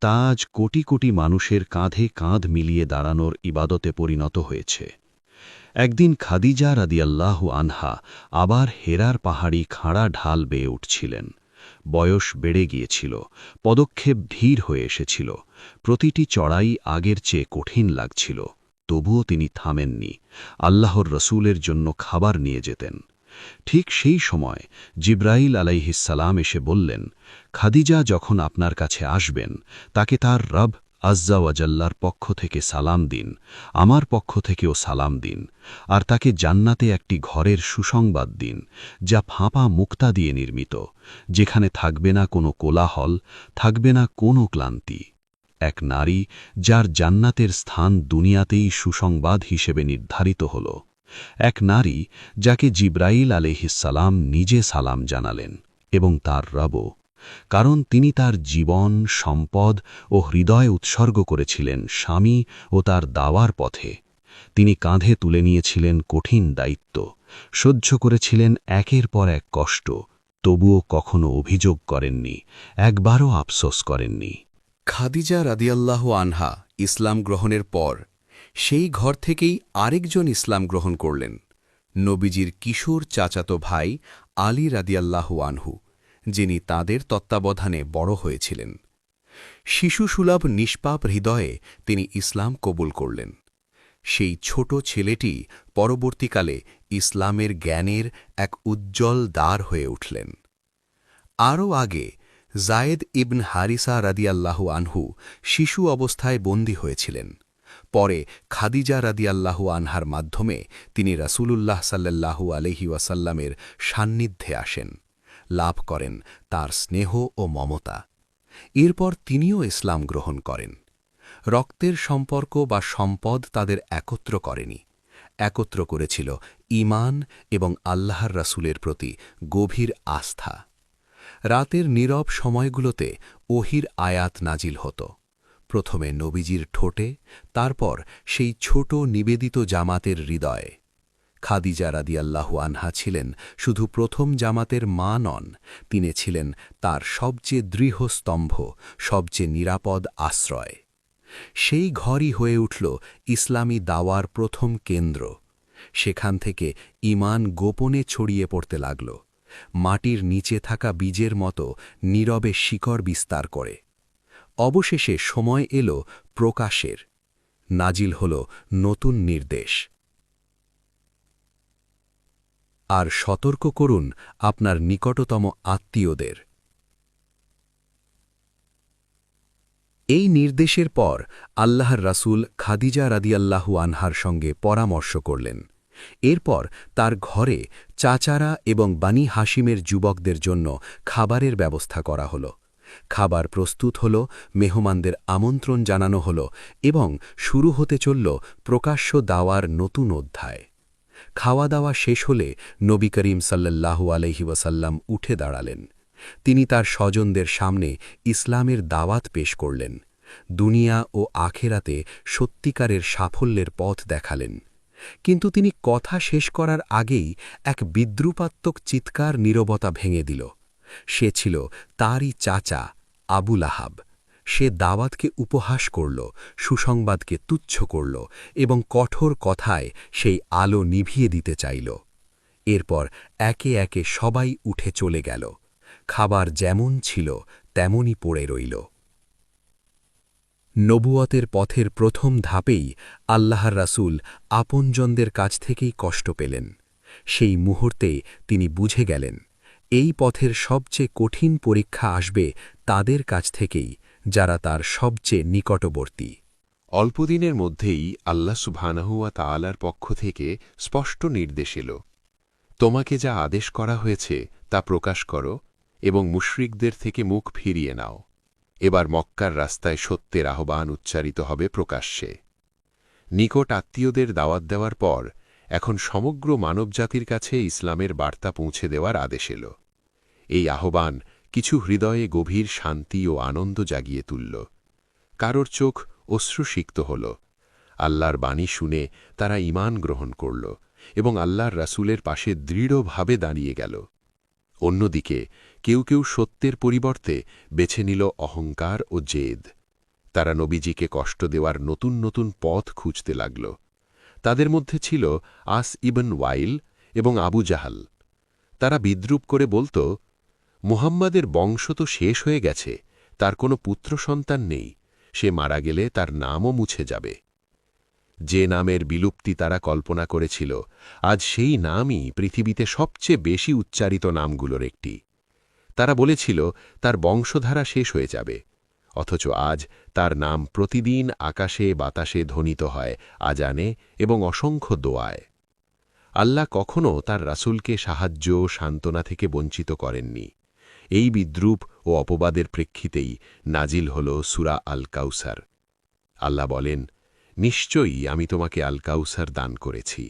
তা আজ কোটি কোটি মানুষের কাঁধে কাঁধ মিলিয়ে দাঁড়ানোর ইবাদতে পরিণত হয়েছে। একদিন খাদিজা রাদিয়াল্লাহু আনহা আবার হেরার পাহাড়ি খাড়া ঢাল বেয়ে উঠছিলেন। বয়স বেড়ে গিয়েছিল, পদক্ষেপ ধীর হয়ে এসেছিল, প্রতিটি চড়াই আগের চেয়ে কঠিন লাগছিল। তবুও তিনি থামেননি। আল্লাহর রসূলের জন্য খাবার নিয়ে যেতেন। ঠিক সেই সময় জিব্রাইল আলাইহিসসালাম এসে বললেন, খাদিজা যখন আপনার কাছে আসবেন তাকে তার রব আজ্জা ওয়াজাল্লার পক্ষ থেকে সালাম দিন, আমার পক্ষ থেকেও সালাম দিন, আর তাকে জান্নাতে একটি ঘরের সুসংবাদ দিন যা ফাঁপা মুক্তা দিয়ে নির্মিত, যেখানে থাকবে না কোনো কোলাহল, থাকবে না কোনো ক্লান্তি। এক নারী যার জান্নাতের স্থান দুনিয়াতেই সুসংবাদ হিসেবে নির্ধারিত হল, এক নারী যাকে জিব্রাইল আলাইহিসসালাম নিজে সালাম জানালেন এবং তার রবও, কারণ তিনি তার জীবন, সম্পদ ও হৃদয় উৎসর্গ করেছিলেন স্বামী ও তার দাওয়ার পথে। তিনি কাঁধে তুলে নিয়েছিলেন কঠিন দায়িত্ব, সহ্য করেছিলেন একের পর এক কষ্ট, তবুও কখনো অভিযোগ করেননি, একবারও আফসোস করেননি। খাদিজা রাদিয়াল্লাহু আনহা ইসলাম গ্রহণের পর সেই ঘর থেকেই আরেকজন ইসলাম গ্রহণ করলেন, নবীজির কিশোর চাচাতো ভাই আলী রাদিয়াল্লাহু আনহু, যিনি তাদের তত্ত্বাবধানে বড় হয়েছিলেন। শিশুসুলভ নিষ্পাপ হৃদয়ে তিনি ইসলাম কবুল করলেন। সেই ছোট ছেলেটি পরবর্তীকালে ইসলামের জ্ঞানের এক উজ্জ্বল দ্বার হয়ে উঠলেন। আরও আগে জায়েদ ইবন হারিসা রাদিয়াল্লাহু আনহু শিশু অবস্থায় বন্দী হয়েছিলেন। পরে খাদিজা রাদিয়াল্লাহু আনহার মাধ্যমে তিনি রাসূলুল্লাহ সাল্লাল্লাহু আলাইহি ওয়াসাল্লামের সান্নিধ্যে আসেন, লাভ করেন তার স্নেহ ও মমতা। এরপর তিনিও ইসলাম গ্রহণ করেন। রক্তের সম্পর্ক বা সম্পদ তাদের একত্র করেনি, একত্র করেছিল ঈমান এবং আল্লাহর রাসূলের প্রতি গভীর আস্থা। রাতের নীরব সময়গুলোতে ওহির আয়াত নাজিল হতো, প্রথমে নবীজির ঠোঁটে, তারপর সেই ছোট নিবেদিত জামাতের হৃদয়ে। খাদিজা রাদিয়াল্লাহু আনহা ছিলেন শুধু প্রথম জামাতের মা নন, তিনি ছিলেন তার সবচেয়ে দৃঢ় স্তম্ভ, সবচেয়ে নিরাপদ আশ্রয়। সেই ঘরই হয়ে উঠল ইসলামী দাওয়ার প্রথম কেন্দ্র। সেখান থেকে ঈমান গোপনে ছড়িয়ে পড়তে লাগল, মাটির নিচে থাকা বীজের মতো নীরবে শিকড় বিস্তার করে। অবশেষে সময় এল প্রকাশের, নাজিল হল নতুন নির্দেশ। আর সতর্ক করুন আপনার নিকটতম আত্মীয়দের। এই নির্দেশের পর আল্লাহর রাসূল খাদিজা রাদিয়াল্লাহু আনহার সঙ্গে পরামর্শ করলেন। এরপর তার ঘরে চাচারা এবং বানি হাশিমের যুবকদের জন্য খাবারের ব্যবস্থা করা হল। খাবার প্রস্তুত হল, মেহমানদের আমন্ত্রণ জানানো হল এবং শুরু হতে চলল প্রকাশ্য দাওয়ার নতুন অধ্যায়। খাওয়া দাওয়া শেষ হলে নবী করিম সাল্লাল্লাহু আলাইহি ওয়াসাল্লাম উঠে দাঁড়ালেন। তিনি তার স্বজনদের সামনে ইসলামের দাওয়াত পেশ করলেন, দুনিয়া ও আখেরাতে সত্যিকারের সাফল্যের পথ দেখালেন। কিন্তু তিনি কথা শেষ করার আগেই এক বিদ্রুপাত্মক চিৎকার নীরবতা ভেঙে দিল। সে ছিল তারই চাচা আবু লাহাব। সে দাওয়াতকে উপহাস করল, সুসংবাদকে তুচ্ছ করল এবং কঠোর কথায় সেই আলো নিভিয়ে দিতে চাইল। এরপর একে একে সবাই উঠে চলে গেল। খাবার যেমন ছিল তেমনই পড়ে রইল। নবুয়তের পথের প্রথম ধাপেই আল্লাহর রাসূল আপনজনদের কাছ থেকেই কষ্ট পেলেন। সেই মুহূর্তে তিনি বুঝে গেলেন, এই পথের সবচেয়ে কঠিন পরীক্ষা আসবে তাদের কাছ থেকেই যারা তার সবচেয়ে নিকটবর্তী। অল্পদিনের মধ্যেই আল্লাহ সুবহানাহু ওয়া তাআলার পক্ষ থেকে স্পষ্ট নির্দেশ এল, তোমাকে যা আদেশ করা হয়েছে তা প্রকাশ করো এবং মুশরিকদের থেকে মুখ ফিরিয়ে নাও। এবার মক্কার রাস্তায় সত্যের আহ্বান উচ্চারিত হবে প্রকাশ্যে। নিকট আত্মীয়দের দাওয়াত দেওয়ার পর এখন সমগ্র মানবজাতির কাছে ইসলামের বার্তা পৌঁছে দেওয়ার আদেশ এল। এই আহ্বান কিছু হৃদয়ে গভীর শান্তি ও আনন্দ জাগিয়ে তুলল। কারোর চোখ অশ্রুসিক্ত হল। আল্লাহর বাণী শুনে তারা ঈমান গ্রহণ করল এবং আল্লাহর রাসূলের পাশে দৃঢ়ভাবে দাঁড়িয়ে গেল। অন্যদিকে কেউ কেউ সত্যের পরিবর্তে বেছে নিল অহংকার ও জেদ। তারা নবীজিকে কষ্ট দেওয়ার নতুন নতুন পথ খুঁজতে লাগল। তাদের মধ্যে ছিল আস ইবন ওয়াইল এবং আবু জাহাল। তারা বিদ্রূপ করে বলত, মুহাম্মাদের বংশ তো শেষ হয়ে গেছে, তার কোনো পুত্র সন্তান নেই, সে মারা গেলে তার নামও মুছে যাবে। যে নামের বিলুপ্তি তারা কল্পনা করেছিল, আজ সেই নামই পৃথিবীতে সবচেয়ে বেশি উচ্চারিত নামগুলোর একটি। তারা বলেছিল তার বংশধারা শেষ হয়ে যাবে, অথচ আজ তার নাম প্রতিদিন আকাশে বাতাসে ধ্বনিত হয় আজানে এবং অসংখ্য দোয়ায়। আল্লাহ কখনও তার রাসূলকে সাহায্য সান্ত্বনা থেকে বঞ্চিত করেননি। এই বিদ্রূপ ও অপবাদের প্রেক্ষিতেই নাজিল হল সূরা আল কাউসার। আল্লাহ বলেন, নিশ্চয়ই আমি তোমাকে আল কাউসার দান করেছি,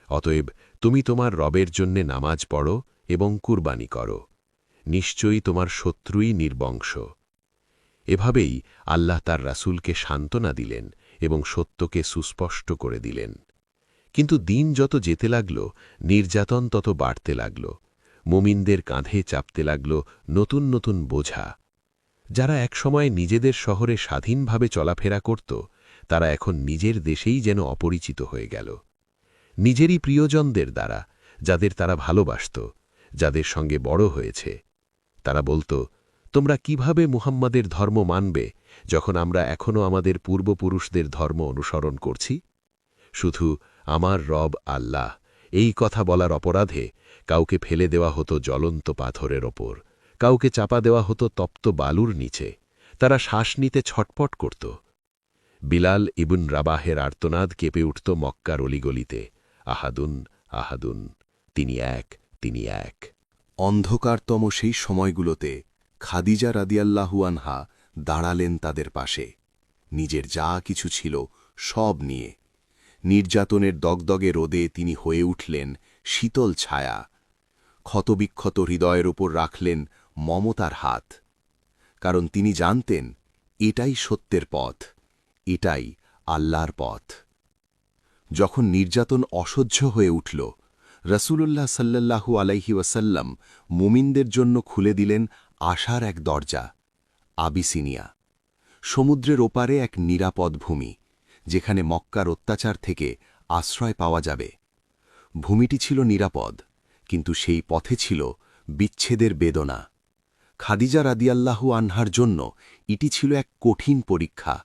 অতএব তুমি তোমার রবের জন্যে নামাজ পড়ো এবং কুরবানি করো, নিশ্চয়ই তোমার শত্রুই নির্বংশ। এভাবেই আল্লাহ তার রাসূলকে সান্ত্বনা দিলেন এবং সত্যকে সুস্পষ্ট করে দিলেন। কিন্তু দিন যত যেতে লাগল, নির্যাতন তত বাড়তে লাগল। মুমিনদের কাঁধে চাপতে লাগল নতুন নতুন বোঝা। যারা একসময় নিজেদের শহরে স্বাধীনভাবে চলাফেরা করত, তারা এখন নিজের দেশেই যেন অপরিচিত হয়ে গেল। নিজেরই প্রিয়জনদের দ্বারা, যাদের তারা ভালোবাসত, যাদের সঙ্গে বড় হয়েছে। তারা বলত, তোমরা কিভাবে মুহাম্মাদের ধর্ম মানবে যখন আমরা এখনও আমাদের পূর্বপুরুষদের ধর্ম অনুসরণ করছি? শুধু আমার রব আল্লাহ, এই কথা বলার অপরাধে কাউকে ফেলে দেওয়া হতো জ্বলন্ত পাথরের ওপর, কাউকে চাপা দেওয়া হতো তপ্ত বালুর নিচে। তারা শ্বাস নিতে ছটপট করত। বিলাল ইবন রাবাহের আর্তনাদ কেঁপে উঠত মক্কার অলিগলিতে, আহাদুন আহাদুন, তিনি এক, তিনি এক। অন্ধকারতম সেই সময়গুলোতে খাদিজা রাদিয়াল্লাহু আনহা দাঁড়ালেন তাদের পাশে, নিজের যা কিছু ছিল সব নিয়ে। নির্যাতনের দগদগে রোদে তিনি হয়ে উঠলেন শীতল ছায়া, ক্ষতবিক্ষত হৃদয়ের ওপর রাখলেন মমতার হাত। কারণ তিনি জানতেন, এটাই সত্যের পথ, এটাই আল্লাহর পথ। যখন নির্যাতন অসহ্য হয়ে উঠল, রাসূলুল্লাহ সাল্লাল্লাহু আলাইহি ওয়াসাল্লাম মুমিনদের জন্য খুলে দিলেন আশার এক দরজা, আবিসিনিয়া। সমুদ্রের ওপারে এক নিরাপদ ভূমি, যেখানে মক্কার অত্যাচার থেকে আশ্রয় পাওয়া যাবে। ভূমিটি ছিল নিরাপদ, কিন্তু সেই পথে ছিল বিচ্ছেদের বেদনা। খাদিজা রাদিয়াল্লাহু আনহার জন্য এটি ছিল এক কঠিন পরীক্ষা।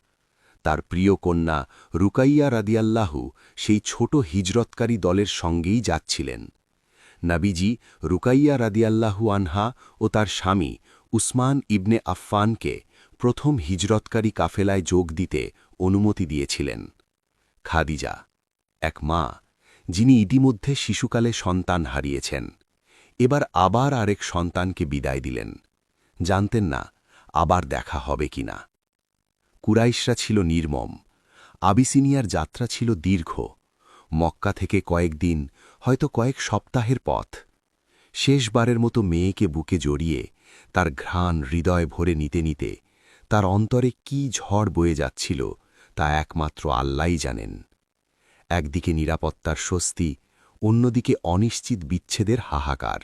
তার প্রিয় কন্যা রুকাইয়া রাদিয়াল্লাহু সেই ছোট হিজরতকারী দলের সঙ্গেই যাচ্ছিলেন। নবীজি রুকাইয়া রাদিয়াল্লাহু আনহা ও তার স্বামী উসমান ইবনে আফফানকে প্রথম হিজরতকারী কাফেলায় যোগ দিতে অনুমতি দিয়েছিলেন। খাদিজা, এক মা যিনি ইতিমধ্যে শিশুকালে সন্তান হারিয়েছেন, এবার আবার আরেক সন্তানকে বিদায় দিলেন। জানতেন না আবার দেখা হবে কিনা। কুরাইশরা ছিল নির্মম, আবিসিনিয়ার যাত্রা ছিল দীর্ঘ, মক্কা থেকে কয়েকদিন, হয়তো কয়েক সপ্তাহের পথ। শেষবারের মতো মেয়েকে বুকে জড়িয়ে তার ঘ্রাণ হৃদয় ভরে নিতে নিতে তার অন্তরে কি ঝড় বয়ে যাচ্ছিল তা একমাত্র আল্লাহই জানেন। একদিকে নিরাপত্তার স্বস্তি, অন্যদিকে অনিশ্চিত বিচ্ছেদের হাহাকার।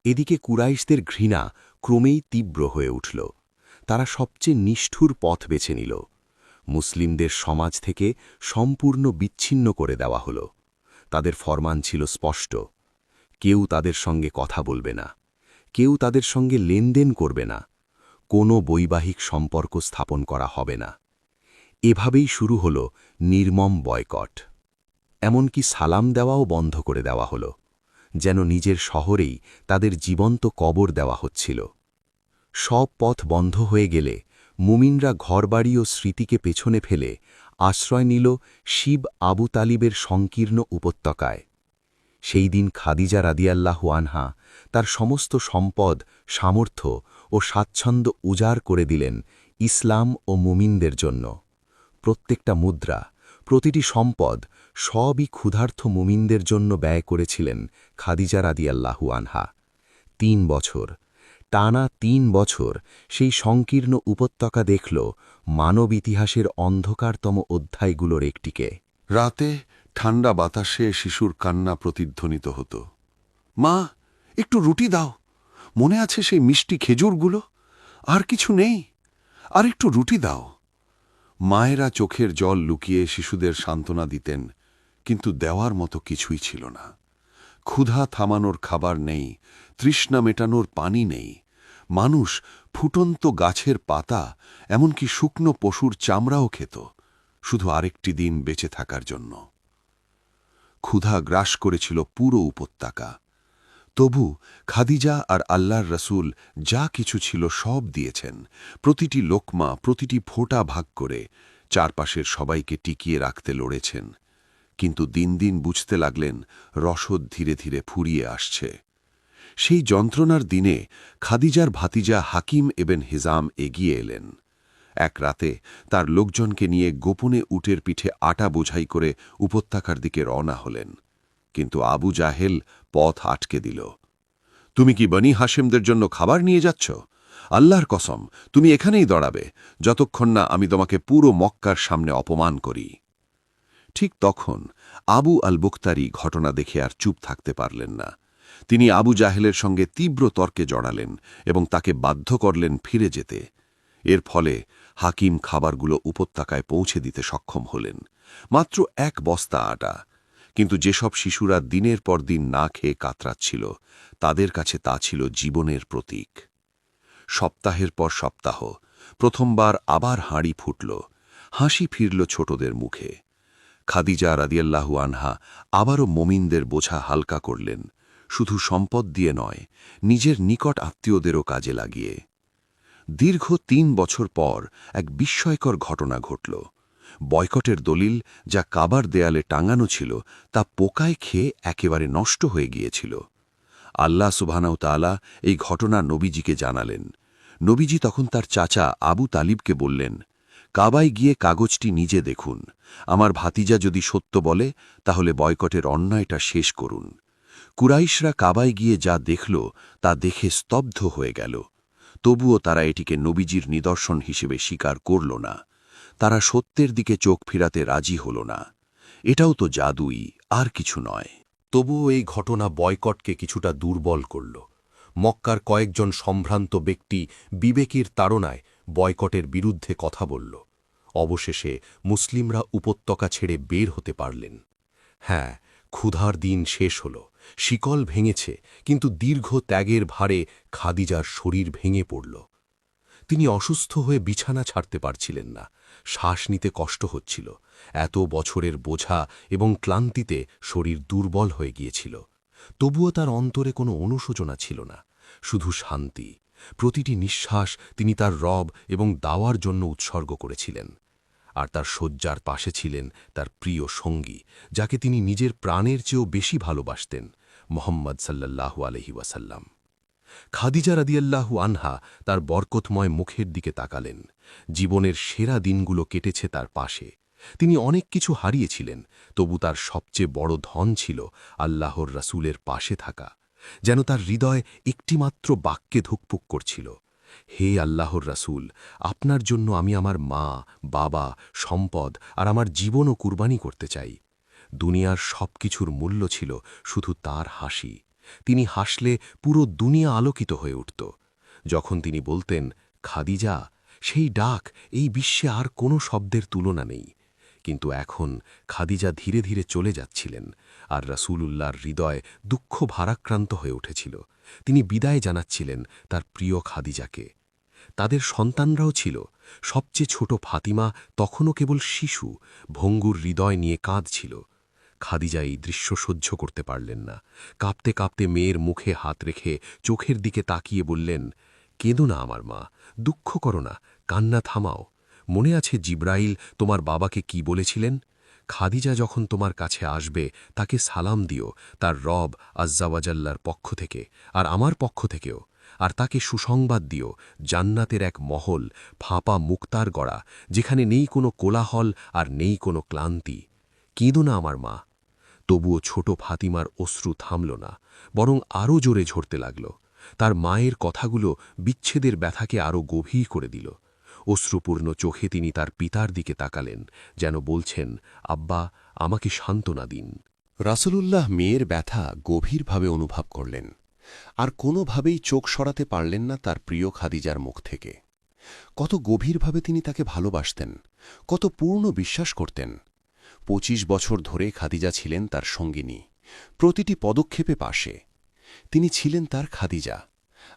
এদিকে কুরাইশদের ঘৃণা ক্রমেই তীব্র হয়ে উঠল। তারা সবচেয়ে নিষ্ঠুর পথ বেছে নিল। মুসলিমদের সমাজ থেকে সম্পূর্ণ বিচ্ছিন্ন করে দেওয়া হল। তাদের ফরমান ছিল স্পষ্ট, কেউ তাদের সঙ্গে কথা বলবে না, কেউ তাদের সঙ্গে লেনদেন করবে না, কোনো বৈবাহিক সম্পর্ক স্থাপন করা হবে না। এভাবেই শুরু হল নির্মম বয়কট। এমনকি সালাম দেওয়াও বন্ধ করে দেওয়া হল, যেন নিজের শহরেই তাদের জীবন্ত কবর দেওয়া হচ্ছিল। সব পথ বন্ধ হয়ে গেলে মুমিনরা ঘরবাড়ি ও স্মৃতিকে পেছনে ফেলে আশ্রয় নিল শিব আবু তালিবের সংকীর্ণ উপত্যকায়। সেই দিন খাদিজা রাদিয়াল্লাহু আনহা তার সমস্ত সম্পদ, সামর্থ্য ও স্বাচ্ছন্দ্য উজাড় করে দিলেন ইসলাম ও মুমিনদের জন্য। প্রত্যেকটা মুদ্রা, প্রতিটি সম্পদ, সবই ক্ষুধার্ত মুমিনদের জন্য ব্যয় করেছিলেন খাদিজা রাদিয়াল্লাহু আনহা। ৩ বছর, টানা ৩ বছর সেই সংকীর্ণ উপত্যকা দেখল মানব ইতিহাসের অন্ধকারতম অধ্যায়গুলোর একটিকে। রাতে ঠান্ডা বাতাসে শিশুর কান্না প্রতিধ্বনিত হতো। মা, একটু রুটি দাও, মনে আছে সেই মিষ্টি খেজুরগুলো? আর কিছু নেই, আর একটু রুটি দাও। মায়েরা চোখের জল লুকিয়ে শিশুদের সান্ত্বনা দিতেন, কিন্তু দেওয়ার মতো কিছুই ছিল না। ক্ষুধা থামানোর খাবার নেই, তৃষ্ণা মেটানোর পানি নেই। মানুষ ফুটন্ত গাছের পাতা, এমনকি শুকনো পশুর চামড়াও খেত, শুধু আরেকটি দিন বেঁচে থাকার জন্য। ক্ষুধা গ্রাস করেছিল পুরো উপত্যকা। তবু খাদিজা আর আল্লাহর রসুল যা কিছু ছিল সব দিয়েছেন, প্রতিটি লোকমা, প্রতিটি ফোঁটা ভাগ করে চারপাশের সবাইকে টিকিয়ে রাখতে লড়েছেন। কিন্তু দিন দিন বুঝতে লাগলেন রসদ ধীরে ধীরে ফুরিয়ে আসছে। সেই যন্ত্রণার দিনে খাদিজার ভাতিজা হাকিম এবেন হিজাম এগিয়ে এলেন। এক রাতে তার লোকজনকে নিয়ে গোপনে উটের পিঠে আটা বোঝাই করে উপত্যকার দিকে রওনা হলেন। কিন্তু আবু জাহেল পথ আটকে দিল। তুমি কি বনি হাশেমদের জন্য খাবার নিয়ে যাচ্ছ? আল্লাহর কসম, তুমি এখানেই দাঁড়াবে যতক্ষণ না আমি তোমাকে পুরো মক্কার সামনে অপমান করি। ঠিক তখন আবু আল বুখতারি ঘটনা দেখে আর চুপ থাকতে পারলেন না। তিনি আবু জাহেলের সঙ্গে তীব্র তর্কে জড়ালেন এবং তাকে বাধ্য করলেন ফিরে যেতে। এর ফলে হাকিম খাবারগুলো উপত্যকায় পৌঁছে দিতে সক্ষম হলেন, মাত্র 1 বস্তা আটা। কিন্তু যেসব শিশুরা দিনের পর দিন না খেয়ে কাতরাচ্ছিল, তাদের কাছে তা ছিল জীবনের প্রতীক। সপ্তাহের পর সপ্তাহ প্রথমবার আবার হাঁড়ি ফুটল, হাসি ফিরল ছোটদের মুখে। খাদিজা রাদিয়াল্লাহু আনহা আবারও মোমিনদের বোঝা হালকা করলেন, শুধু সম্পদ দিয়ে নয়, নিজের নিকট আত্মীয়দেরও কাজে লাগিয়ে। দীর্ঘ 3 বছর পর এক বিস্ময়কর ঘটনা ঘটল। বয়কটের দলিল যা কাবার দেয়ালে টাঙানো ছিল তা পোকায় খেয়ে একেবারে নষ্ট হয়ে গিয়েছিল। আল্লাহ সুবহানাহু তাআলা এই ঘটনা নবীজিকে জানালেন। নবীজি তখন তার চাচা আবু তালিবকে বললেন, কাবায় গিয়ে কাগজটি নিজে দেখুন। আমার ভাতিজা যদি সত্য বলে তাহলে বয়কটের অন্যায়টা শেষ করুন। কুরাইশরা কাবায় গিয়ে যা দেখল তা দেখে স্তব্ধ হয়ে গেল। তবুও তারা এটিকে নবীজির নিদর্শন হিসেবে স্বীকার করল না। তারা সত্যের দিকে চোখ ফিরাতে রাজি হল না। এটাও তো জাদুই, আর কিছু নয়। তবুও এই ঘটনা বয়কটকে কিছুটা দুর্বল করল। মক্কার কয়েকজন সম্ভ্রান্ত ব্যক্তি বিবেকের তাড়নায় বয়কটের বিরুদ্ধে কথা বলল। অবশেষে মুসলিমরা উপত্যকা ছেড়ে বের হতে পারলেন। হ্যাঁ, ক্ষুধার দিন শেষ হল, শিকল ভেঙেছে, কিন্তু দীর্ঘ ত্যাগের ভারে খাদিজার শরীর ভেঙে পড়ল। তিনি অসুস্থ হয়ে বিছানা ছাড়তে পারছিলেন না, শ্বাস নিতে কষ্ট হচ্ছিল। এত বছরের বোঝা এবং ক্লান্তিতে শরীর দুর্বল হয়ে গিয়েছিল। তবুও তার অন্তরে কোনো অনুশোচনা ছিল না, শুধু শান্তি। প্রতিটি নিঃশ্বাস তিনি তার রব এবং দাওয়ার জন্য উৎসর্গ করেছিলেন। আর তার শয্যার পাশে ছিলেন তার প্রিয় সঙ্গী, যাকে তিনি নিজের প্রাণের চেয়েও বেশি ভালোবাসতেন, মুহাম্মদ সাল্লাল্লাহু আলাইহি ওয়াসাল্লাম। খাদিজা রাদিয়াল্লাহু আনহা তার বরকতময় মুখের দিকে তাকালেন। জীবনের সেরা দিনগুলো কেটেছে তার পাশে। তিনি অনেক কিছু হারিয়েছিলেন, তবু তার সবচেয়ে বড় ধন ছিল আল্লাহর রাসূলের পাশে থাকা। যেন তার হৃদয় একটিমাত্র বাক্যে ধুকপুক করছিল, হে আল্লাহর রাসূল, আপনার জন্য আমি আমার মা, বাবা, সম্পদ আর আমার জীবনও কুরবানি করতে চাই। দুনিয়ার সবকিছুর মূল্য ছিল শুধু তার হাসি। তিনি হাসলে পুরো দুনিয়া আলোকিত হয়ে উঠত। যখন তিনি বলতেন খাদিজা, সেই ডাক এই বিশ্বে আর কোনো শব্দের তুলনা নেই। কিন্তু এখন খাদিজা ধীরে ধীরে চলে যাচ্ছিলেন, আর রাসূলুল্লাহর হৃদয় দুঃখ ভারাক্রান্ত হয়ে উঠেছিল। তিনি বিদায় জানাচ্ছিলেন তার প্রিয় খাদিজাকে। তাদের সন্তানরাও ছিল। সবচেয়ে ছোট ফাতিমা তখনও কেবল শিশু, ভঙ্গুর হৃদয় নিয়ে কাঁদছিল। খাদিজা এই দৃশ্য সহ্য করতে পারলেন না। কাঁপতে কাঁপতে মেয়ের মুখে হাত রেখে চোখের দিকে তাকিয়ে বললেন, কেঁদো না আমার মা, দুঃখ করো না, কান্না থামাও। মনে আছে জিব্রাইল তোমার বাবাকে কি বলেছিলেন? খাদিজা যখন তোমার কাছে আসবে তাকে সালাম দিও, তার রব আজ্জাওয়াজাল্লার পক্ষ থেকে আর আমার পক্ষ থেকেও। আর তাকে সুসংবাদ দিও, জান্নাতের এক মহল, ফাঁপা মুক্তার গড়া, যেখানে নেই কোনো কোলাহল আর নেই কোনো ক্লান্তি। কেঁদো না আমার মা। তবুও ছোট ফাতিমার অশ্রু থামল না, বরং আরও জোরে ঝরতে লাগল। তার মায়ের কথাগুলো বিচ্ছেদের ব্যথাকে আরও গভীর করে দিল। অশ্রুপূর্ণ চোখে তিনি তার পিতার দিকে তাকালেন, যেন বলছেন, আব্বা, আমাকে সান্ত্বনা দিন। রাসূলুল্লাহ মেয়ের ব্যথা গভীরভাবে অনুভব করলেন, আর কোনোভাবেই চোখ সরাতে পারলেন না তার প্রিয় খাদিজার মুখ থেকে। কত গভীরভাবে তিনি তাকে ভালোবাসতেন, কত পূর্ণ বিশ্বাস করতেন। 25 বছর ধরে খাদিজা ছিলেন তার সঙ্গিনী, প্রতিটি পদক্ষেপে পাশে। তিনি ছিলেন তার খাদিজা,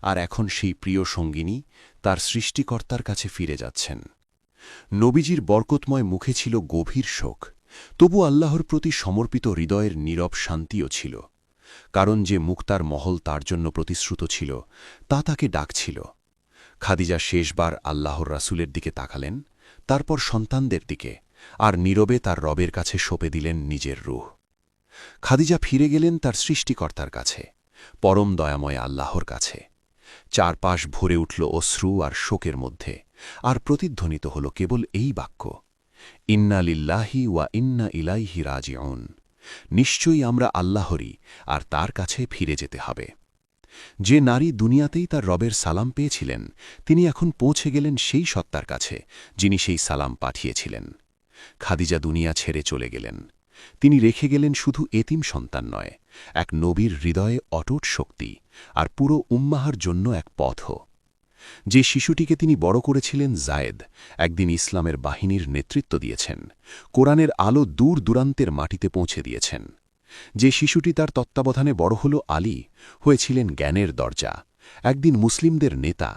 আর এখন সেই প্রিয় সঙ্গিনী তার সৃষ্টিকর্তার কাছে ফিরে যাচ্ছেন। নবীজির বরকতময় মুখে ছিল গভীর শোক, তবু আল্লাহর প্রতি সমর্পিত হৃদয়ের নীরব শান্তিও ছিল। কারণ যে মুক্তার মহল তার জন্য প্রতিশ্রুত ছিল, তা তাকে ডাকছিল। খাদিজা শেষবার আল্লাহর রাসূলের দিকে তাকালেন, তারপর সন্তানদের দিকে, আর নীরবে তার রবের কাছে সঁপে দিলেন নিজের রূহ। খাদিজা ফিরে গেলেন তার সৃষ্টিকর্তার কাছে, পরম দয়াময় আল্লাহর কাছে। চারপাশ ভরে উঠল অশ্রু আর শোকের মধ্যে, আর প্রতিধ্বনিত হল কেবল এই বাক্য, ইন্না লিল্লাহি ওয়া ইন্না ইলাইহি রাজিউন। নিশ্চয়ই আমরা আল্লাহরই, আর তার কাছে ফিরে যেতে হবে। যে নারী দুনিয়াতেই তার রবের সালাম পেয়েছিলেন, তিনি এখন পৌঁছে গেলেন সেই সত্তার কাছে যিনি সেই সালাম পাঠিয়েছিলেন। খাদিজা দুনিয়া ছেড়ে চলে গেলেন। তিনি রেখে গেলেন শুধু এতিম সন্তান নয়, এক নবীর হৃদয়ে অটুট শক্তি, আর পুরো উম্মাহার জন্য এক পথও। যে শিশুটিকে তিনি বড় করেছিলেন জায়েদ, একদিন ইসলামের বাহিনীর নেতৃত্ব দিয়েছেন, কোরআনের আলো দূর দূরান্তের মাটিতে পৌঁছে দিয়েছেন। যে শিশুটি তার তত্ত্বাবধানে বড় হল আলী, হয়েছিলেন জ্ঞানের দরজা, একদিন মুসলিমদের নেতা।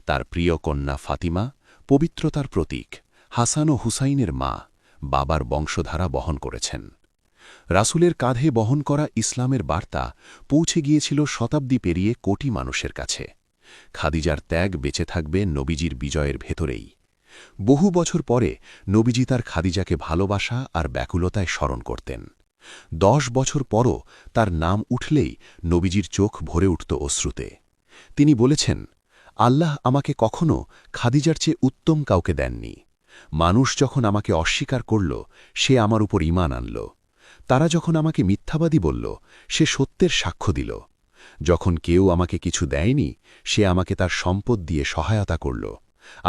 তার প্রিয় কন্যা ফাতিমা, পবিত্রতার প্রতীক, হাসান ও হুসাইনের মা, বাবার বংশধারা বহন করেছেন। রাসূলের কাঁধে বহন করা ইসলামের বার্তা পৌঁছে গিয়েছিল শতাব্দী পেরিয়ে কোটি মানুষের কাছে। খাদিজার ত্যাগ বেঁচে থাকবে নবীজির বিজয়ের ভেতরেই। বহু বছর পরে নবীজি তার খাদিজাকে ভালোবাসা আর ব্যাকুলতায় স্মরণ করতেন। 10 বছর পরও তার নাম উঠলেই নবীজির চোখ ভরে উঠত অশ্রুতে। তিনি বলেছেন, আল্লাহ আমাকে কখনো খাদিজার চেয়ে উত্তম কাউকে দেননি। মানুষ যখন আমাকে অস্বীকার করল, সে আমার উপর ঈমান আনল। তারা যখন আমাকে মিথ্যাবাদী বলল, সে সত্যের সাক্ষ্য দিল। যখন কেউ আমাকে কিছু দেয়নি, সে আমাকে তার সম্পদ দিয়ে সহায়তা করল,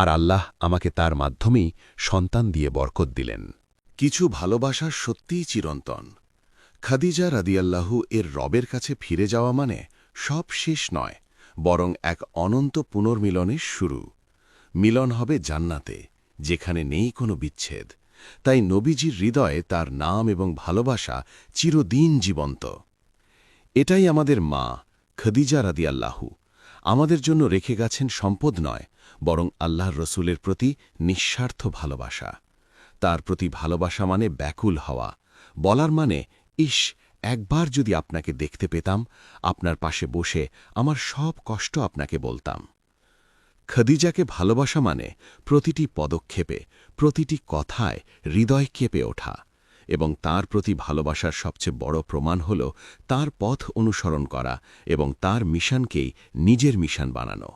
আর আল্লাহ আমাকে তার মাধ্যমেই সন্তান দিয়ে বরকত দিলেন। কিছু ভালোবাসা সত্যিই চিরন্তন। খাদিজা রাদিয়াল্লাহু এর রবের কাছে ফিরে যাওয়া মানে সব শেষ নয়, বরং এক অনন্ত পুনর্মিলনের শুরু। মিলন হবে জান্নাতে, যেখানে নেই কোনো বিচ্ছেদ। তাই নবীজির হৃদয়ে তার নাম এবং ভালোবাসা চিরদিন জীবন্ত। এটাই আমাদের মা খাদিজা রাদিয়াল্লাহু আমাদের জন্য রেখে গেছেন সম্পদ নয়, বরং আল্লাহর রসূলের প্রতি নিঃস্বার্থ ভালোবাসা। তার প্রতি ভালোবাসা মানে ব্যাকুল হওয়া, বলার মানে, ইস, একবার যদি আপনাকে দেখতে পেতাম, আপনার পাশে বসে আমার সব কষ্ট আপনাকে বলতাম। খাদিজাকে ভালোবাসা মানে প্রতিটি পদক্ষেপে, প্রতিটি কথায় হৃদয় কেঁপে ওঠা, এবং তার প্রতি ভালোবাসার সবচেয়ে বড় প্রমাণ হল তার পথ অনুসরণ করা এবং তার মিশনকেই নিজের মিশন বানানো।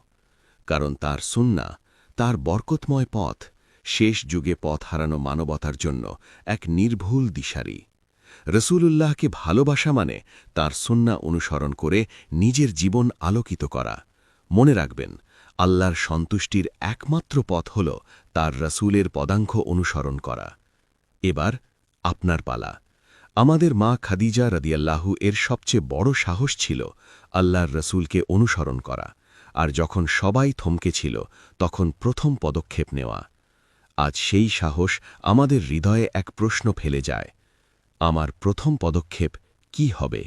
কারণ তার সুন্নাহ, তার বরকতময় পথ, শেষ যুগে পথ হারানো মানবতার জন্য এক নির্ভুল দিশারি। রসূলুল্লাহকে ভালোবাসা মানে তার সুন্নাহ অনুসরণ করে নিজের জীবন আলোকিত করা। মনে রাখবেন, আল্লাহর সন্তুষ্টির একমাত্র পথ হল তার রসূলের পদাঙ্ক অনুসরণ করা। এবার আপনার পালা। আমাদের মা খাদিজা রাদিয়াল্লাহু এর সবচেয়ে বড় সাহস ছিল আল্লাহর রসূলকে অনুসরণ করা, আর যখন সবাই থমকে ছিল, তখন প্রথম পদক্ষেপ নেওয়া। আজ সেই সাহস আমাদের হৃদয়ে এক প্রশ্ন ফেলে যায়, আমার প্রথম পদক্ষেপ কি হবে?